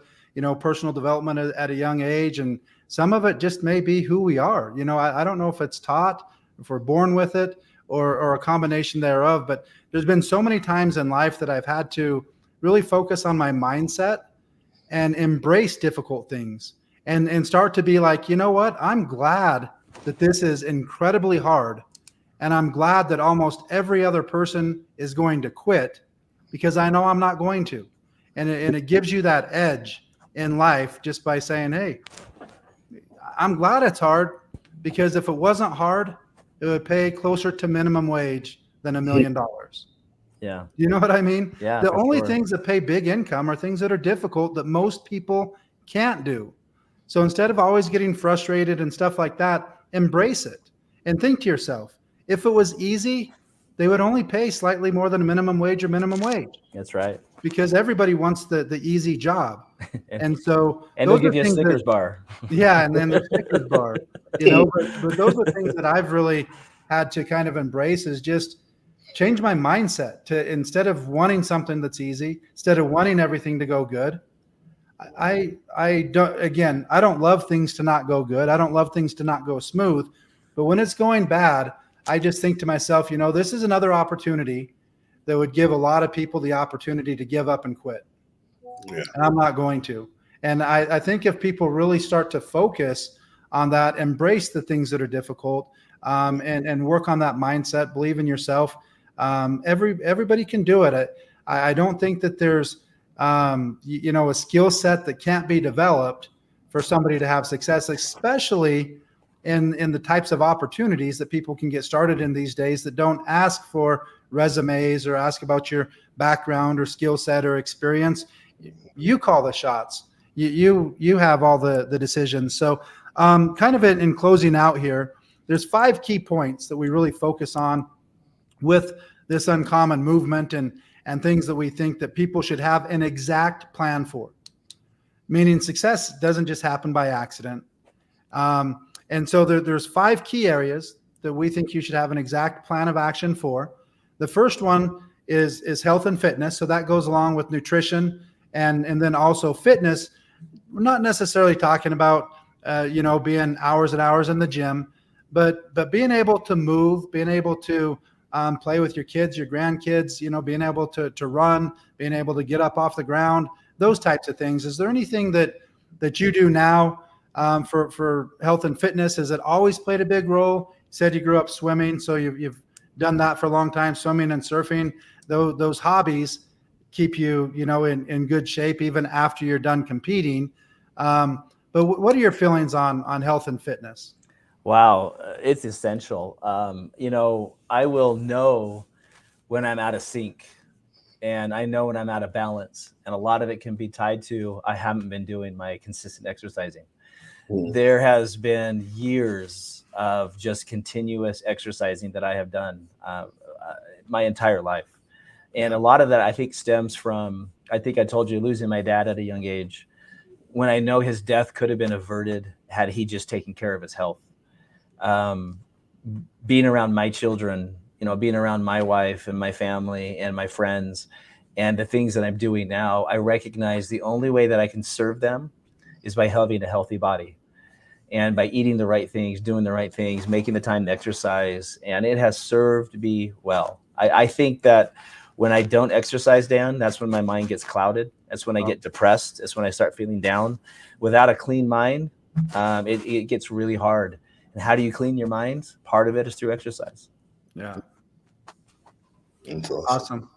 personal development at a young age, and some of it just may be who we are. I don't know if it's taught, if we're born with it, or a combination thereof. But there's been so many times in life that I've had to really focus on my mindset and embrace difficult things and start to be like, you know what? I'm glad that this is incredibly hard. And I'm glad that almost every other person is going to quit because I know I'm not going to. And it gives you that edge in life just by saying, hey, I'm glad it's hard, because if it wasn't hard, it would pay closer to minimum wage than $1 million. Yeah. You know what I mean? Yeah. The for only sure. things that pay big income are things that are difficult that most people can't do. So instead of always getting frustrated and stuff like that, embrace it and think to yourself, if it was easy, they would only pay slightly more than a minimum wage or minimum wage, That's right. because everybody wants the easy job. And so And they'll those are give you a things Snickers that, bar. yeah, and then the Snickers bar, but those are things that I've really had to kind of embrace, is just change my mindset to, instead of wanting something that's easy, instead of wanting everything to go good. I don't love things to not go good. I don't love things to not go smooth, but when it's going bad, I just think to myself, this is another opportunity that would give a lot of people the opportunity to give up and quit. Yeah. And I'm not going to. And I think if people really start to focus on that, embrace the things that are difficult, and work on that mindset, believe in yourself, everybody can do it. I don't think that there's a skill set that can't be developed for somebody to have success, especially in the types of opportunities that people can get started in these days that don't ask for resumes or ask about your background or skill set or experience. You call the shots. You have all the decisions. So kind of in closing out here, there's 5 key points that we really focus on with this uncommon movement, and things that we think that people should have an exact plan for. Meaning success doesn't just happen by accident. And so there's 5 key areas that we think you should have an exact plan of action for. The first one is health and fitness. So that goes along with nutrition and then also fitness. We're not necessarily talking about being hours and hours in the gym, but being able to move, being able to play with your kids, your grandkids, being able to run, being able to get up off the ground, those types of things. Is there anything that you do now for health and fitness? Has it always played a big role? You said you grew up swimming, so you've done that for a long time, swimming and surfing. Those hobbies keep you, in good shape even after you're done competing. But what are your feelings on health and fitness? Wow, it's essential. I will know when I'm out of sync, and I know when I'm out of balance. And a lot of it can be tied to I haven't been doing my consistent exercising. Mm. There has been years of just continuous exercising that I have done my entire life. And a lot of that I think stems from, I think I told you, losing my dad at a young age, when I know his death could have been averted had he just taken care of his health. Um, Being around my children, being around my wife and my family and my friends and the things that I'm doing now, I recognize the only way that I can serve them is by having a healthy body and by eating the right things, doing the right things, making the time to exercise. And it has served me well. I think that when I don't exercise, Dan, that's when my mind gets clouded. That's when I get depressed. That's when I start feeling down. Without a clean mind, it gets really hard. And how do you clean your mind? Part of it is through exercise. Yeah. That's Awesome.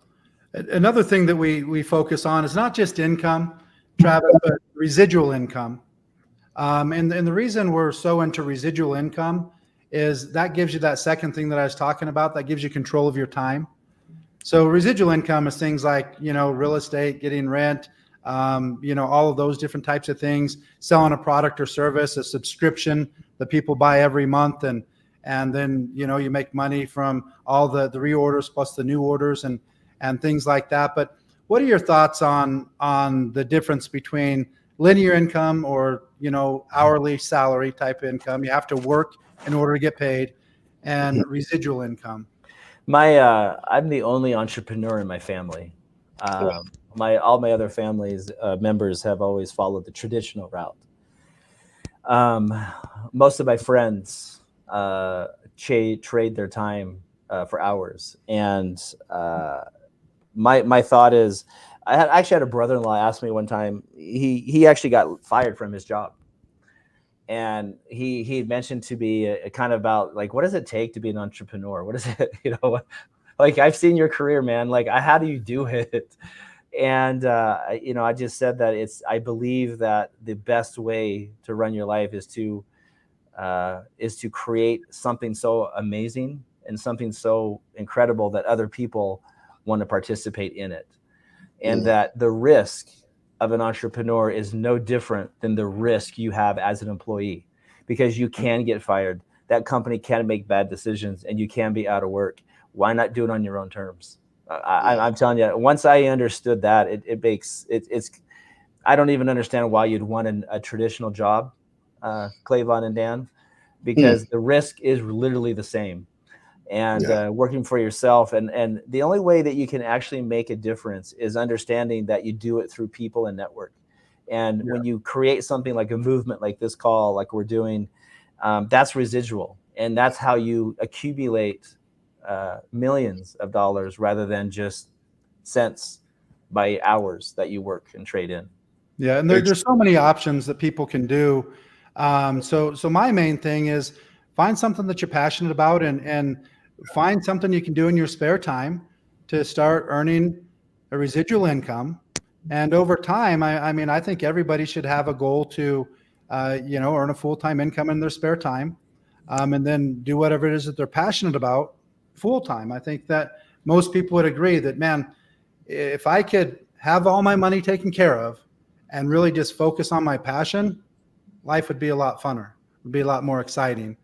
Another thing that we focus on is not just income, Travis, but residual income. And the reason we're so into residual income is that gives you that second thing that I was talking about, that gives you control of your time. So residual income is things like, real estate, getting rent, all of those different types of things, selling a product or service, a subscription that people buy every month. And then, you make money from all the reorders plus the new orders and things like that. But what are your thoughts on the difference between linear income or, hourly salary type income? You have to work in order to get paid, and residual income. I'm the only entrepreneur in my family. Wow. All my other family's members have always followed the traditional route. Most of my friends trade their time for hours, and my thought is, I actually had a brother-in-law ask me one time. He actually got fired from his job, and he mentioned to me a kind of about like, what does it take to be an entrepreneur? What is it? Like, I've seen your career, man. Like, how do you do it? And I just said that I believe that the best way to run your life is to create something so amazing and something so incredible that other people want to participate in it. And that the risk of an entrepreneur is no different than the risk you have as an employee, because you can get fired. That company can make bad decisions and you can be out of work. Why not do it on your own terms? I'm telling you, once I understood that, it's I don't even understand why you'd want a traditional job, Clayvon and Dan, because the risk is literally the same. And working for yourself, and the only way that you can actually make a difference is understanding that you do it through people and network. And when you create something like a movement like this call, like we're doing, that's residual, and that's how you accumulate millions of dollars rather than just cents by hours that you work and trade in. Yeah, and there's so many options that people can do. So my main thing is find something that you're passionate about, and find something you can do in your spare time to start earning a residual income. And over time, I think everybody should have a goal to, earn a full-time income in their spare time, and then do whatever it is that they're passionate about full-time. I think that most people would agree that, man, if I could have all my money taken care of and really just focus on my passion, life would be a lot funner, would be a lot more exciting.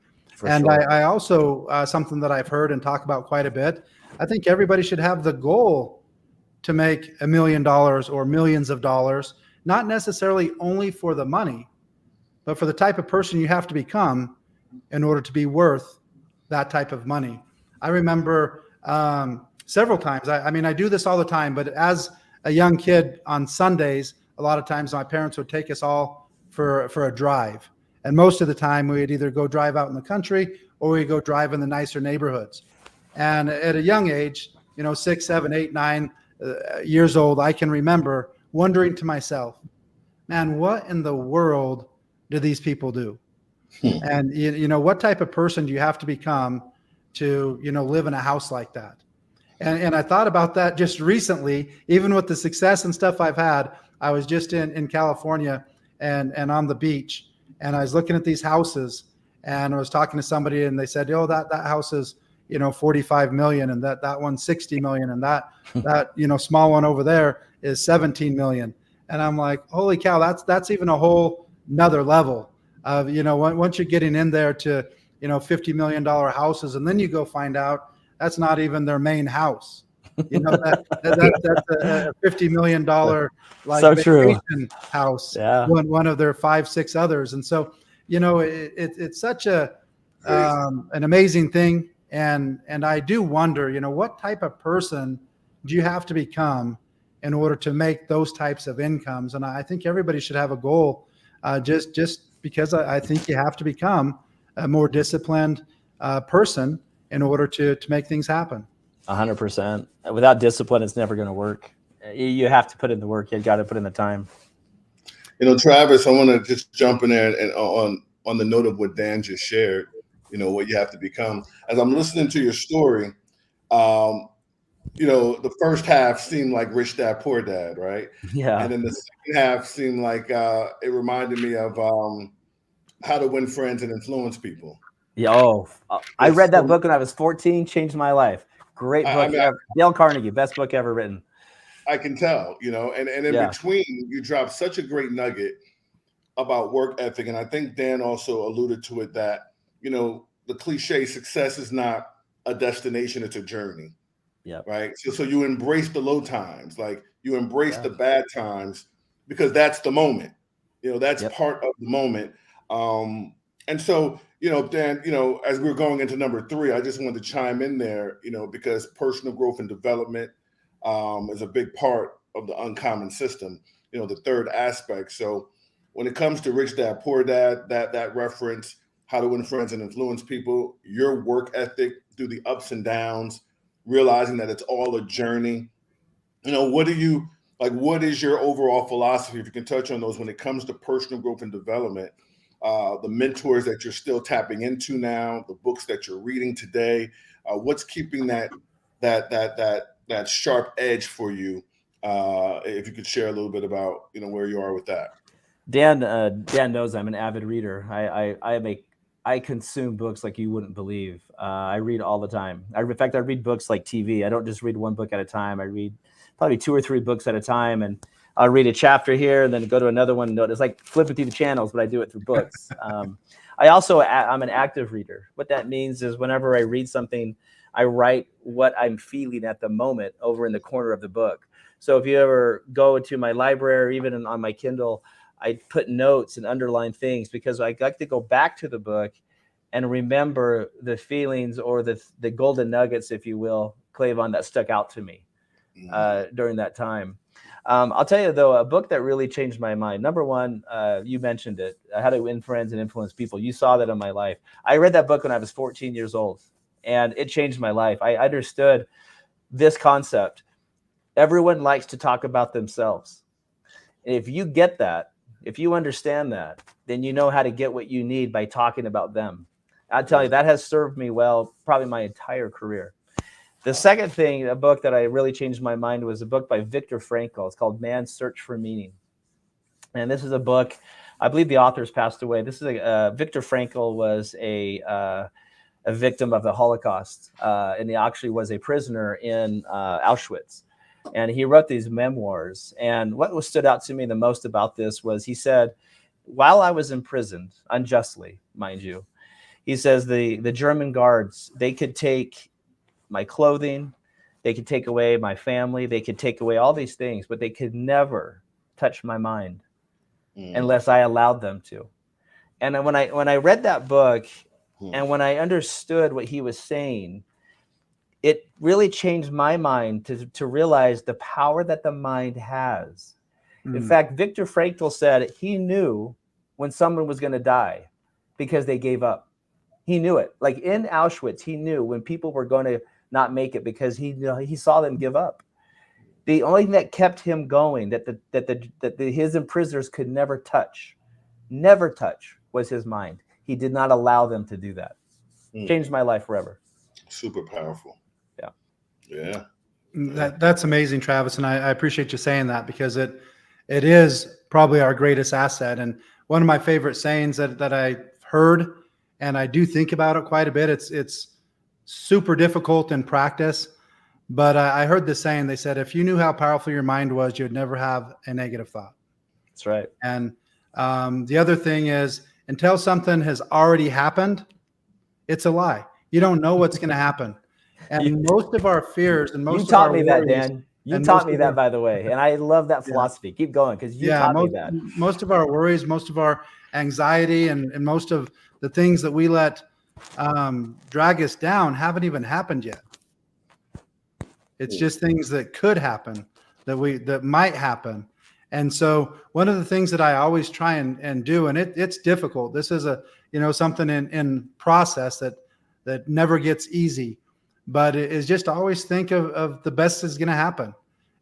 And sure. I also, something that I've heard and talk about quite a bit, I think everybody should have the goal to make $1 million or millions of dollars, not necessarily only for the money, but for the type of person you have to become in order to be worth that type of money. I remember several times, I do this all the time, but as a young kid on Sundays, a lot of times my parents would take us all for a drive. And most of the time we'd either go drive out in the country or we'd go drive in the nicer neighborhoods. And at a young age, 6, 7, 8, 9 years old, I can remember wondering to myself, man, what in the world do these people do? And, what type of person do you have to become to, live in a house like that? And I thought about that just recently, even with the success and stuff I've had. I was just in California and on the beach, and I was looking at these houses, And I was talking to somebody and they said, "Oh, that house is, 45 million, and that one's 60 million, and that small one over there is 17 million." And I'm like, holy cow, that's even a whole another level of, once you're getting in there to, $50 million houses, and then you go find out that's not even their main house. That's a $50 million like So true. vacation house, Yeah. one of their 5-6 others. And so, it's such an amazing thing. And I do wonder, what type of person do you have to become in order to make those types of incomes? And I think everybody should have a goal, just because I think you have to become a more disciplined person in order to make things happen. 100%. Without discipline, it's never going to work. You have to put in the work. You got to put in the time. Travis, I want to just jump in there and on the note of what Dan just shared, what you have to become. As I'm listening to your story, the first half seemed like Rich Dad Poor Dad, right? Yeah. And then the second half seemed like it reminded me of How to Win Friends and Influence People. Yeah. Oh, I read that book when I was 14, changed my life. Great book. Dale Carnegie, best book ever written. I can tell, and in between, you dropped such a great nugget about work ethic. And I think Dan also alluded to it that, the cliche, success is not a destination, it's a journey. Yeah. Right. So you embrace the low times, like you embrace the bad times, because that's the moment, that's part of the moment. And so, Dan, as we're going into number 3, I just wanted to chime in there, because personal growth and development is a big part of the uncommon system, the third aspect. So when it comes to Rich Dad, Poor Dad, that reference, How to Win Friends and Influence People, your work ethic through the ups and downs, realizing that it's all a journey. What is your overall philosophy, if you can touch on those, when it comes to personal growth and development, the mentors that you're still tapping into now, the books that you're reading today, what's keeping that sharp edge for you? If you could share a little bit about, where you are with that. Dan knows I'm an avid reader. I consume books like you wouldn't believe. I read all the time. In fact, I read books like TV. I don't just read one book at a time. I read probably 2 or 3 books at a time, and I'll read a chapter here and then go to another one. It's like flipping through the channels, but I do it through books. I'm an active reader. What that means is whenever I read something, I write what I'm feeling at the moment over in the corner of the book. So if you ever go to my library, or even on my Kindle, I put notes and underline things because I like to go back to the book and remember the feelings or the golden nuggets, if you will, Clayvon, that stuck out to me during that time. I'll tell you, though, a book that really changed my mind. Number one, you mentioned it, How to Win Friends and Influence People. You saw that in my life. I read that book when I was 14 years old, and it changed my life. I understood this concept. Everyone likes to talk about themselves. And if you get that, if you understand that, then you know how to get what you need by talking about them. I'll tell you, that has served me well, probably my entire career. The second thing, a book that I really changed my mind, was a book by Viktor Frankl. It's called Man's Search for Meaning. And this is a book, I believe the author's passed away. This is Viktor Frankl was a victim of the Holocaust, and he actually was a prisoner in Auschwitz. And he wrote these memoirs. And what stood out to me the most about this was he said, while I was imprisoned, unjustly, mind you, he says the German guards, they could take my clothing, they could take away my family, they could take away all these things, but they could never touch my mind unless I allowed them to. And when I read that book and when I understood what he was saying, it really changed my mind to realize the power that the mind has. In fact, Viktor Frankl said he knew when someone was going to die because they gave up. He knew it. Like in Auschwitz, he knew when people were going to not make it because he saw them give up. The only thing that kept him going, that his imprisoners could never touch, was his mind. He did not allow them to do that. Changed my life forever. Super powerful. Yeah. That's amazing, Travis. And I appreciate you saying that, because it is probably our greatest asset. And one of my favorite sayings that I heard and I do think about it quite a bit. It's super difficult in practice, but I heard the saying. They said if you knew how powerful your mind was, you'd never have a negative thought. That's right. And the other thing is, until something has already happened, it's a lie. You don't know what's going to happen. And most of our fears and most You of taught our me that, worries, Dan. You and taught most me of that, our- by the way. And I love that philosophy. Keep going, because you taught me that. most of our worries, most of our anxiety, and most of the things that we let drag us down haven't even happened yet. It's just things that could happen, that might happen. And so one of the things that I always try and do, and it's difficult. This is something in process that never gets easy, but it is just always think of the best is going to happen.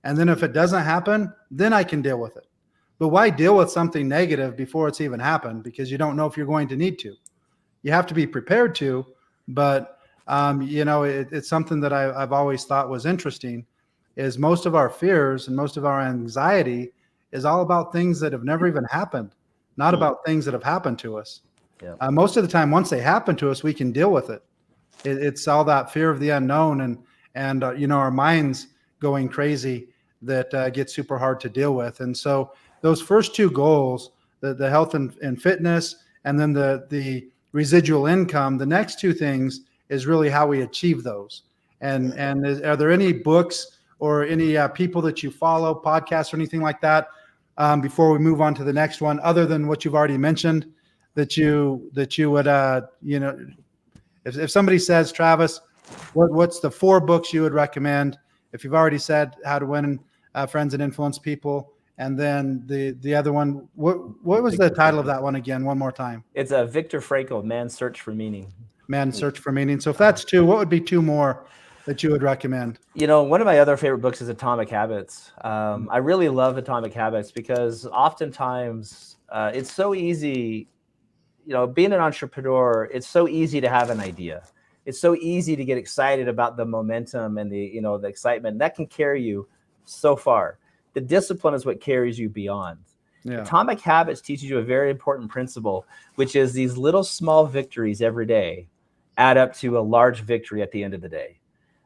And then if it doesn't happen, then I can deal with it. But why deal with something negative before it's even happened? Because you don't know if you're going to need to. You have to be prepared to, but it's something that I've always thought was interesting, is most of our fears and most of our anxiety is all about things that have never even happened, not about things that have happened to us. Yeah. Most of the time, once they happen to us, we can deal with it. It's all that fear of the unknown and our minds going crazy that gets super hard to deal with. And so those first two goals, the health and fitness, and then the residual income, the next two things is really how we achieve those. And are there any books or any people that you follow, podcasts or anything like that, before we move on to the next one, other than what you've already mentioned, that you would if somebody says, Travis, what's the 4 books you would recommend? If you've already said How to Win Friends and Influence People, and then the other one, what was the title of that one again? One more time. It's a Viktor Frankl, Man's Search for Meaning. Man's Search for Meaning. So if that's 2, what would be 2 more that you would recommend? One of my other favorite books is Atomic Habits. I really love Atomic Habits because oftentimes it's so easy, being an entrepreneur, it's so easy to have an idea. It's so easy to get excited about the momentum and the excitement that can carry you so far. The discipline is what carries you beyond. Yeah. Atomic Habits teaches you a very important principle, which is these little small victories every day add up to a large victory at the end of the day.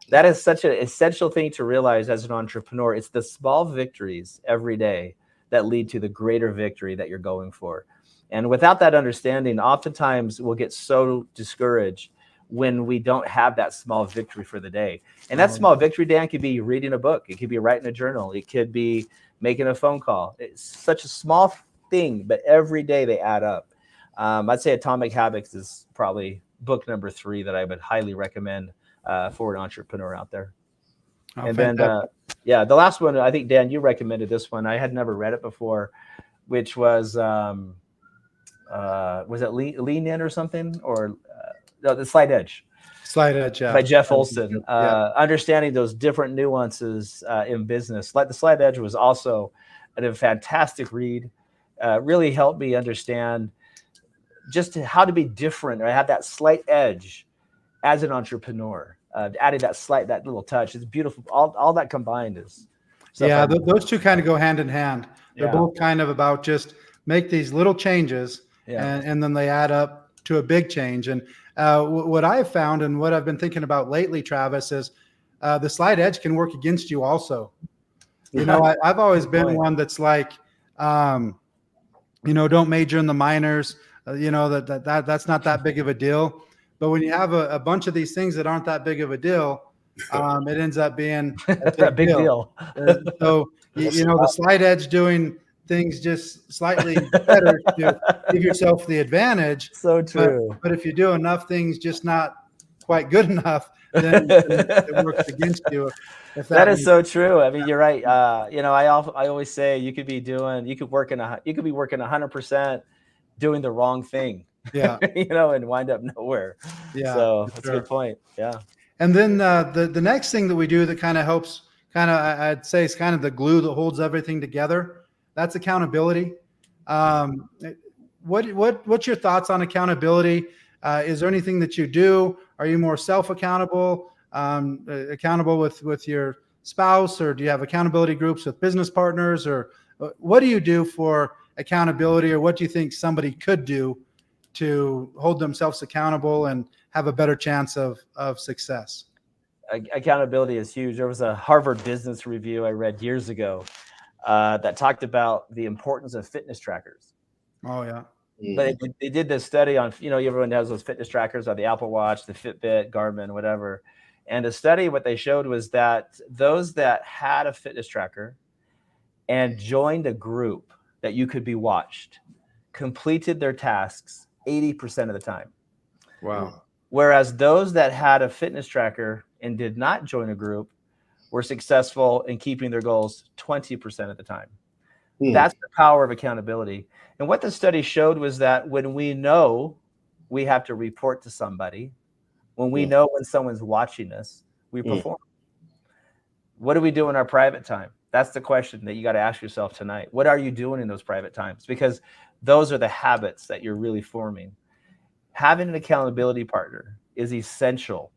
That is such an essential thing to realize as an entrepreneur. It's the small victories every day that lead to the greater victory that you're going for. And without that understanding, oftentimes we'll get so discouraged when we don't have that small victory for the day. And that small victory, Dan, could be reading a book. It could be writing a journal. It could be making a phone call. It's such a small thing, but every day they add up. I'd say Atomic Habits is probably book number 3 that I would highly recommend for an entrepreneur out there. Oh, and fantastic. then, the last one, I think, Dan, you recommended this one. I had never read it before, which was it Lean In or something? Or no, The Slight Edge. Slight Edge, yeah. By Jeff Olson. Yeah. Understanding those different nuances in business. Like The Slight Edge was also a fantastic read. Really helped me understand just how to be different or have that slight edge as an entrepreneur. Adding that little touch. It's beautiful. All that combined is. Yeah, those two kind of go hand in hand. They're Yeah. both kind of about just make these little changes, and then they add up to a big change. And what I've found and what I've been thinking about lately, Travis, is the slight edge can work against you also. I've always been one that's like, don't major in the minors. That's not that big of a deal. But when you have a bunch of these things that aren't that big of a deal, it ends up being a big deal. So the slight edge, doing things just slightly better to give yourself the advantage. So true. But if you do enough things just not quite good enough, then it works against you. That is so true. I mean, you're right. I always say you could be working 100% doing the wrong thing. Yeah. And wind up nowhere. Yeah. So that's a good point. Yeah. And then the next thing that we do that kind of helps, I'd say, is kind of the glue that holds everything together. That's accountability. What's your thoughts on accountability? Is there anything that you do? Are you more self-accountable, accountable with your spouse, or do you have accountability groups with business partners, or what do you do for accountability, or what do you think somebody could do to hold themselves accountable and have a better chance of success? Accountability is huge. There was a Harvard Business Review I read years ago that talked about the importance of fitness trackers. Oh yeah. But they did this study on, everyone has those fitness trackers on the Apple Watch, the Fitbit, Garmin, whatever. And the study, what they showed was that those that had a fitness tracker and joined a group that you could be watched completed their tasks 80% of the time. Wow. Whereas those that had a fitness tracker and did not join a group were successful in keeping their goals 20% of the time. That's the power of accountability. And what the study showed was that when we know we have to report to somebody, when we know when someone's watching us, we perform. What do we do in our private time? That's the question that you got to ask yourself tonight. What are you doing in those private times? Because those are the habits that you're really forming. Having an accountability partner is essential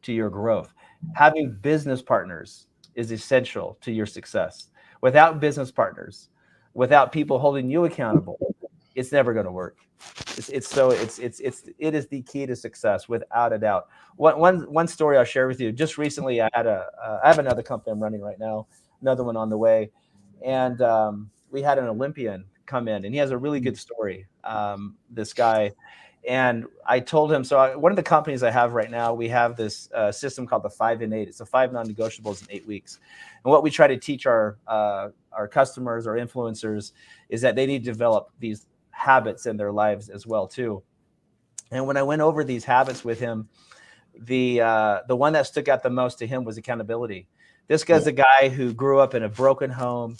to your growth. Having business partners is essential to your success. Without business partners, without people holding you accountable, it's never going to work. It is the key to success, without a doubt. One story I'll share with you. Just recently, I have another company I'm running right now, another one on the way, and we had an Olympian come in, and he has a really good story. This guy, and I told him, one of the companies I have right now, we have this system called the 5 in 8. It's the 5 non-negotiables in 8 weeks. And what we try to teach our customers, our influencers, is that they need to develop these habits in their lives as well too. And when I went over these habits with him, the one that stuck out the most to him was accountability. This guy's a guy who grew up in a broken home.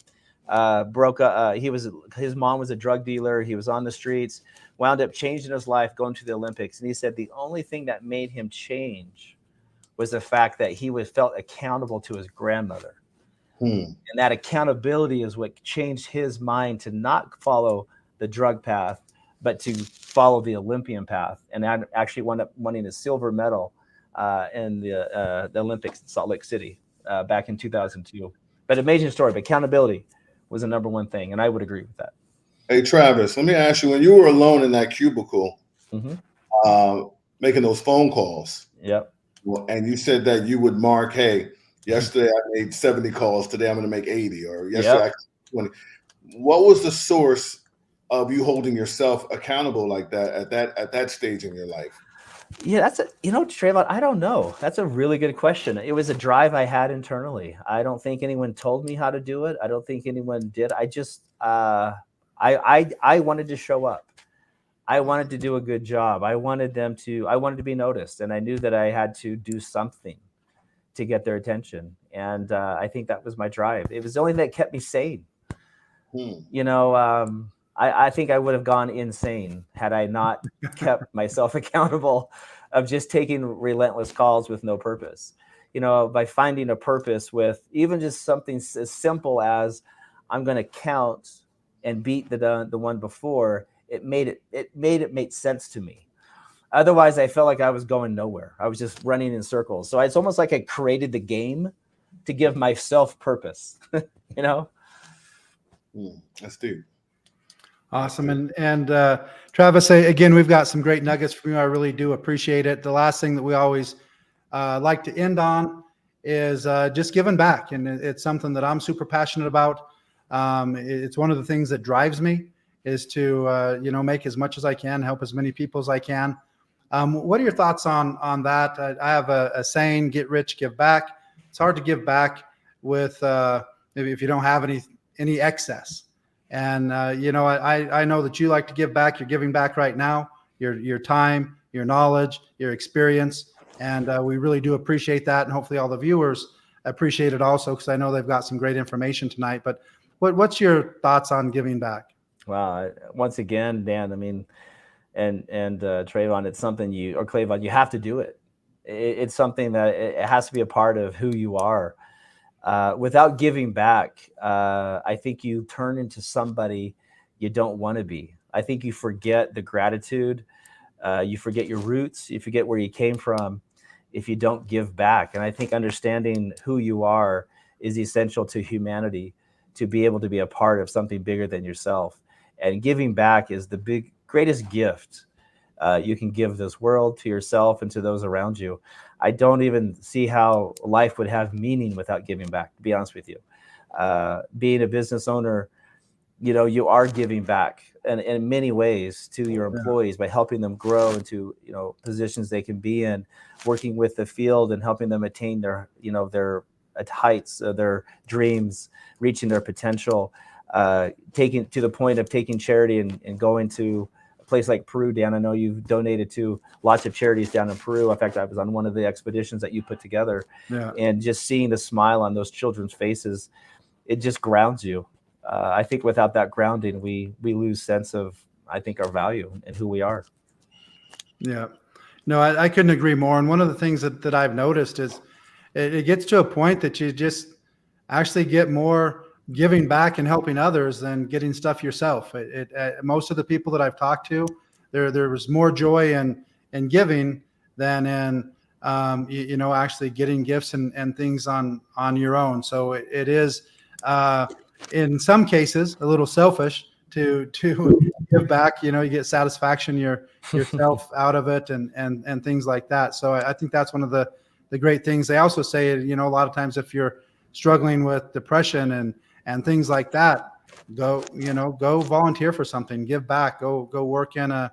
His mom was a drug dealer. He was on the streets, wound up changing his life, going to the Olympics. And he said the only thing that made him change was the fact that he felt accountable to his grandmother. And that accountability is what changed his mind to not follow the drug path, but to follow the Olympian path, and actually wound up winning a silver medal in the Olympics in Salt Lake City back in 2002. But amazing story. But accountability was the number one thing, and I would agree with that. Hey, Travis, let me ask you, when you were alone in that cubicle making those phone calls, and you said that you would mark, hey, yesterday I made 70 calls, today I'm going to make 80, or yesterday I made 20. What was the source of you holding yourself accountable like that at that stage in your life? Yeah, Trayvon, I don't know. That's a really good question. It was a drive I had internally. I don't think anyone told me how to do it. I don't think anyone did. I just, I wanted to show up. I wanted to do a good job. I wanted to be noticed. And I knew that I had to do something to get their attention. And I think that was my drive. It was the only thing that kept me sane. I think I would have gone insane had I not kept myself accountable of just taking relentless calls with no purpose. By finding a purpose with even just something as simple as I'm going to count and beat the one before, it made it make sense to me. Otherwise, I felt like I was going nowhere. I was just running in circles. So it's almost like I created the game to give myself purpose. That's deep. Awesome. And Travis, again, we've got some great nuggets from you. I really do appreciate it. The last thing that we always like to end on is just giving back. And it's something that I'm super passionate about. It's one of the things that drives me is to, make as much as I can, help as many people as I can. What are your thoughts on that? I have a saying, get rich, give back. It's hard to give back with maybe if you don't have any excess. And, I know that you like to give back. You're giving back right now, your time, your knowledge, your experience. And we really do appreciate that. And hopefully all the viewers appreciate it also, because I know they've got some great information tonight. But what's your thoughts on giving back? Wow. Once again, Dan, and Trayvon, it's something Clayvon, you have to do it. It's something that it has to be a part of who you are. Without giving back, I think you turn into somebody you don't want to be. I think you forget the gratitude. You forget your roots. You forget where you came from if you don't give back. And I think understanding who you are is essential to humanity, to be able to be a part of something bigger than yourself. And giving back is the greatest gift you can give this world, to yourself, and to those around you. I don't even see how life would have meaning without giving back, to be honest with you. Being a business owner, you are giving back in many ways to your employees by helping them grow into, positions they can be in, working with the field and helping them attain their heights, their dreams, reaching their potential, taking to the point of taking charity and going to a place like Peru. Dan, I know you've donated to lots of charities down in Peru. In fact, I was on one of the expeditions that you put together, and just seeing the smile on those children's faces, it just grounds you. I think without that grounding, we lose sense of, I think, our value and who we are. Yeah, no, I couldn't agree more. And one of the things that I've noticed is it gets to a point that you just actually get more giving back and helping others than getting stuff yourself. Most of the people that I've talked to, there was more joy in giving than in actually getting gifts and things on your own. So it is in some cases a little selfish to give back. You get satisfaction yourself out of it and things like that. So I think that's one of the great things. They also say, a lot of times if you're struggling with depression and things like that, go volunteer for something, give back, go work in a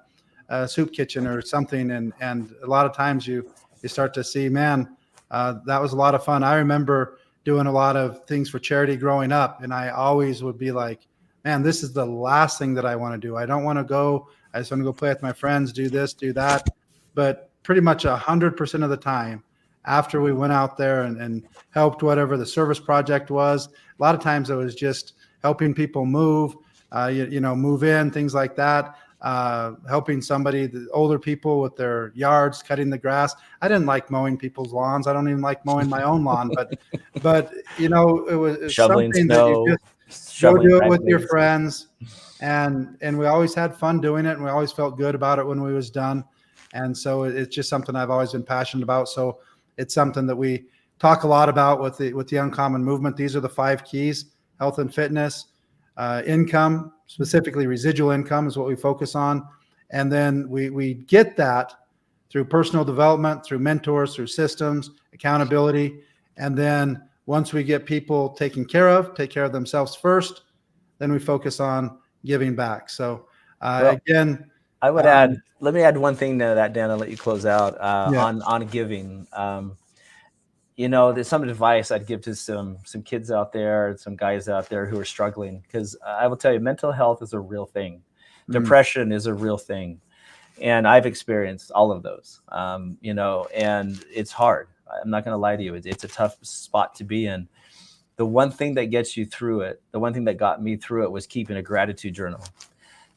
soup kitchen or something. And a lot of times you start to see, man, that was a lot of fun. I remember doing a lot of things for charity growing up, and I always would be like, man, this is the last thing that I want to do. I don't want to go. I just want to go play with my friends, do this, do that. But pretty much 100% of the time, after we went out there and helped whatever the service project was, a lot of times it was just helping people move, move in, things like that. Helping somebody, the older people with their yards, cutting the grass. I didn't like mowing people's lawns. I don't even like mowing my own lawn, but it was shoveling something snow, that you just go do it with your friends. And we always had fun doing it, and we always felt good about it when we was done. And so it's just something I've always been passionate about. So it's something that we talk a lot about with the Uncommon Movement. These are the 5 keys: health and fitness, income, specifically residual income is what we focus on. And then we get that through personal development, through mentors, through systems, accountability. And then once we get people take care of themselves first, then we focus on giving back. So again, I would let me add one thing to that, Dan, and let you close out on giving. There's some advice I'd give to some kids out there, some guys out there who are struggling, because I will tell you, mental health is a real thing. Depression is a real thing. And I've experienced all of those, and it's hard. I'm not going to lie to you. It's a tough spot to be in. The one thing that gets you through it, the one thing that got me through it, was keeping a gratitude journal.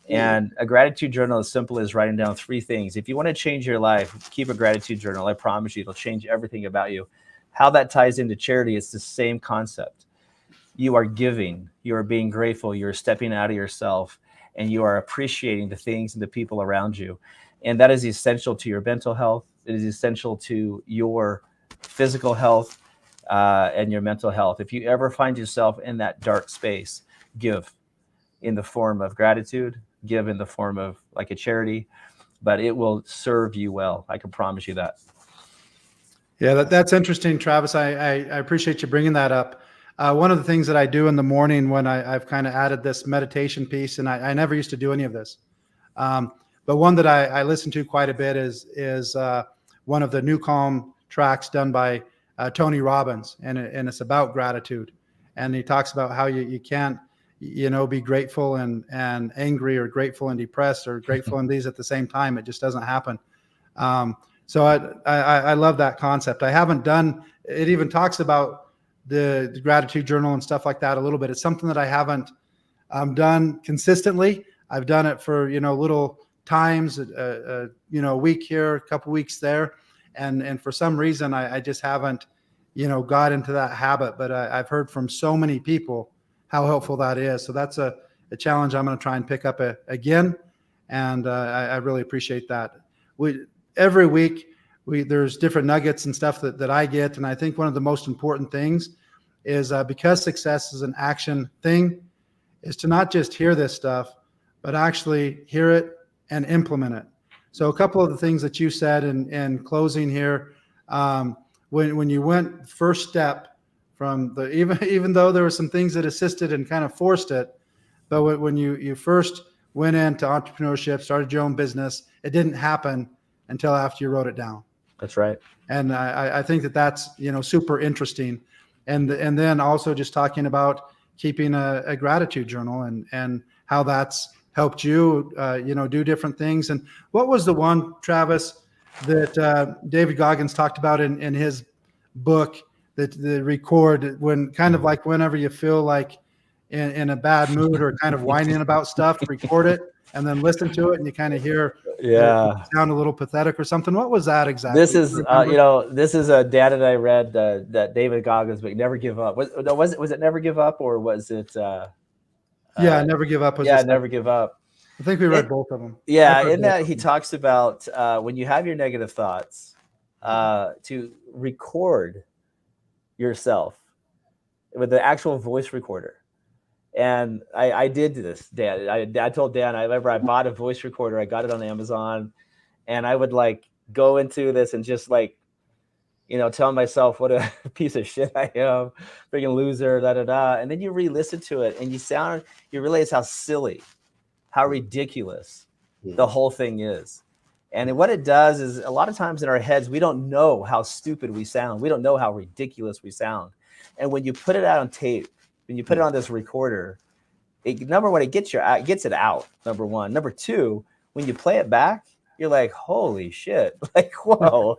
And a gratitude journal is simple as writing down 3 things. If you want to change your life, keep a gratitude journal. I promise you, it'll change everything about you. How that ties into charity, it's the same concept. You are giving, you are being grateful, you're stepping out of yourself, and you are appreciating the things and the people around you. And that is essential to your mental health. It is essential to your physical health and your mental health. If you ever find yourself in that dark space, give in the form of gratitude, give in the form of like a charity, but it will serve you well. I can promise you that. Yeah, that's interesting, Travis. I appreciate you bringing that up. One of the things that I do in the morning when I've kind of added this meditation piece, and I never used to do any of this, but one that I listen to quite a bit is one of the New Calm tracks done by Tony Robbins, and it's about gratitude. And he talks about how you can't, be grateful and angry, or grateful and depressed, or grateful and these at the same time. It just doesn't happen. So I love that concept. I haven't done, it even talks about the gratitude journal and stuff like that a little bit. It's something that I haven't done consistently. I've done it for, little times, a week here, a couple weeks there. And for some reason, I just haven't, got into that habit, but I've heard from so many people how helpful that is. So that's a challenge I'm going to try and pick up again. And I really appreciate that. Every week there's different nuggets and stuff that I get. And I think one of the most important things is because success is an action thing, is to not just hear this stuff, but actually hear it and implement it. So a couple of the things that you said in closing here, when you went first step from the, even though there were some things that assisted and kind of forced it, but when you first went into entrepreneurship, started your own business, it didn't happen until after you wrote it down. That's right. And I think that's, super interesting. And then also just talking about keeping a gratitude journal and how that's helped you, do different things. And what was the one, Travis, that David Goggins talked about in his book, that the record, when kind of like whenever you feel like in a bad mood or kind of whining about stuff, record it and then listen to it, and you kind of hear sound a little pathetic or something. What was that exactly? This is this is a Dan and I read that David Goggins book, Never Give Up. Was it Never Give Up, or was it Never Give Up? Never Give Up. I think we read both of them. Yeah, in that he talks about when you have your negative thoughts, to record yourself with the actual voice recorder. And I did this, Dan. I told Dan, I bought a voice recorder. I got it on Amazon, and I would like go into this and just like, tell myself what a piece of shit I am, freaking loser, da da da. And then you re-listen to it, and you realize how silly, how ridiculous the whole thing is. And what it does is, a lot of times in our heads, we don't know how stupid we sound. We don't know how ridiculous we sound. And when you put it out on tape, when you put it on this recorder, number one, it gets it out, number one. Number two, when you play it back, you're like, holy shit, like, whoa,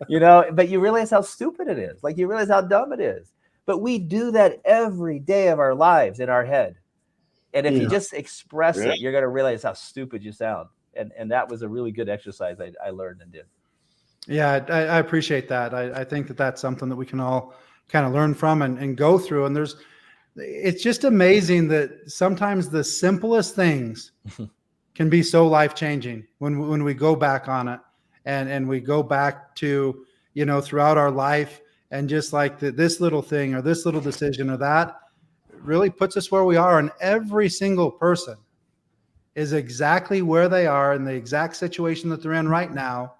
but you realize how stupid it is. Like, you realize how dumb it is. But we do that every day of our lives in our head. And if you just express it, you're going to realize how stupid you sound. And that was a really good exercise I learned and did. Yeah, I appreciate that. I think that's something that we can all kind of learn from and go through. And it's just amazing that sometimes the simplest things can be so life-changing when we go back on it and we go back to, throughout our life, and just like this little thing or this little decision or that really puts us where we are. And every single person is exactly where they are in the exact situation that they're in right now,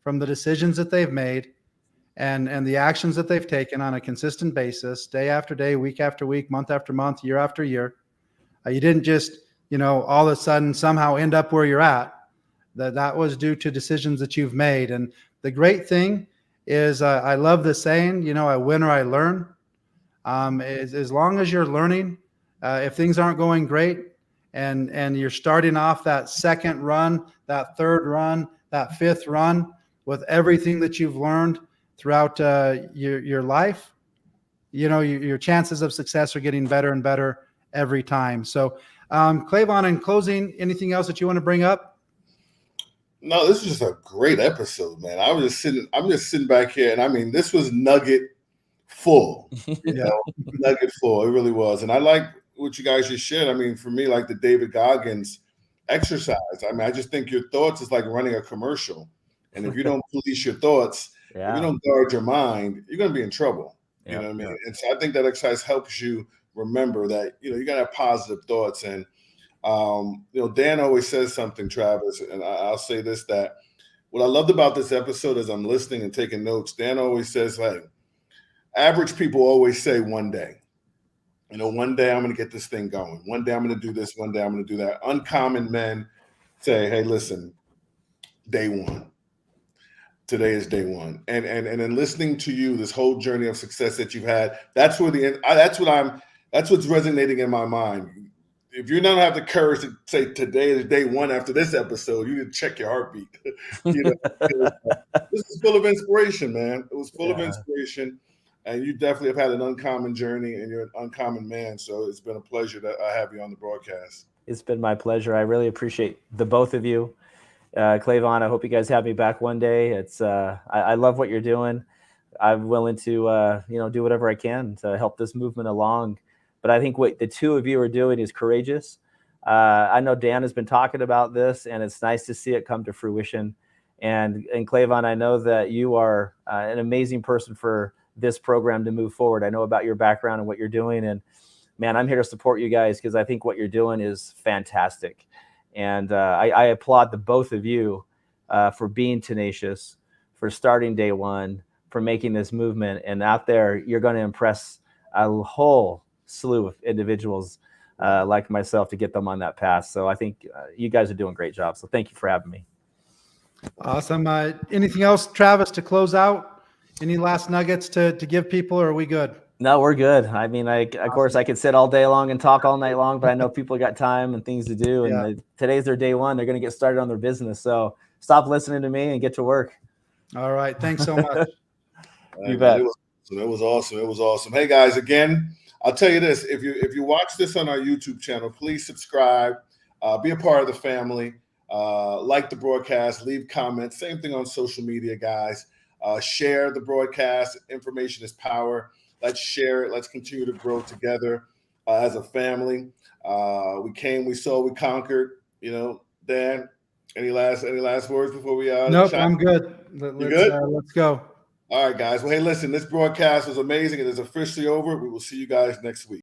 from the decisions that they've made and the actions that they've taken on a consistent basis, day after day, week after week, month after month, year after year. You didn't just, all of a sudden somehow end up where you're at. That was due to decisions that you've made. And the great thing is, I love the saying, I win or I learn. As long as you're learning, if things aren't going great and you're starting off that second run, that third run, that fifth run with everything that you've learned throughout your life, your chances of success are getting better and better every time. So, Clayvon, in closing, anything else that you want to bring up? No, this is just a great episode, man. I'm just sitting back here, and I mean, this was nugget full, nugget full. It really was. And I like what you guys just shared. I mean, for me, like the David Goggins exercise, I mean, I just think your thoughts is like running a commercial. And if you don't police your thoughts, if you don't guard your mind, you're going to be in trouble. You know what I mean? And so I think that exercise helps you remember that, you got to have positive thoughts. And, Dan always says something, Travis, and I'll say this, that what I loved about this episode as I'm listening and taking notes, Dan always says, like, average people always say one day, one day I'm going to get this thing going. One day I'm going to do this. One day I'm going to do that. Uncommon men say, hey, listen, day one. Today is day one. And then listening to you, this whole journey of success that you've had, that's what's resonating in my mind. If you don't have the courage to say today is day one after this episode, you need to check your heartbeat. This is full of inspiration, man. It was full of inspiration. And you definitely have had an uncommon journey, and you're an uncommon man. So it's been a pleasure that I have you on the broadcast. It's been my pleasure. I really appreciate the both of you. Clayvon, I hope you guys have me back one day. It's I love what you're doing. I'm willing to do whatever I can to help this movement along. But I think what the two of you are doing is courageous. I know Dan has been talking about this, and it's nice to see it come to fruition. And Clayvon, I know that you are an amazing person for this program to move forward. I know about your background and what you're doing, and man, I'm here to support you guys because I think what you're doing is fantastic. And I applaud the both of you for being tenacious, for starting day one, for making this movement. And out there, you're going to impress a whole slew of individuals like myself to get them on that path. So I think you guys are doing a great job. So thank you for having me. Awesome. Anything else, Travis, to close out? Any last nuggets to give people, or are we good? No, we're good. I mean, of course, I could sit all day long and talk all night long, but I know people got time and things to do. And today's their day one. They're going to get started on their business. So stop listening to me and get to work. All right. Thanks so much. You bet. It was awesome. It was awesome. Hey guys, again, I'll tell you this: if you watch this on our YouTube channel, please subscribe, be a part of the family, like the broadcast, leave comments. Same thing on social media, guys. Share the broadcast. Information is power. Let's share it. Let's continue to grow together as a family. We came, we saw, we conquered. You know, Dan, any last words before we? Nope, I'm good. Let's go. All right, guys. Well, hey, listen, this broadcast was amazing. It is officially over. We will see you guys next week.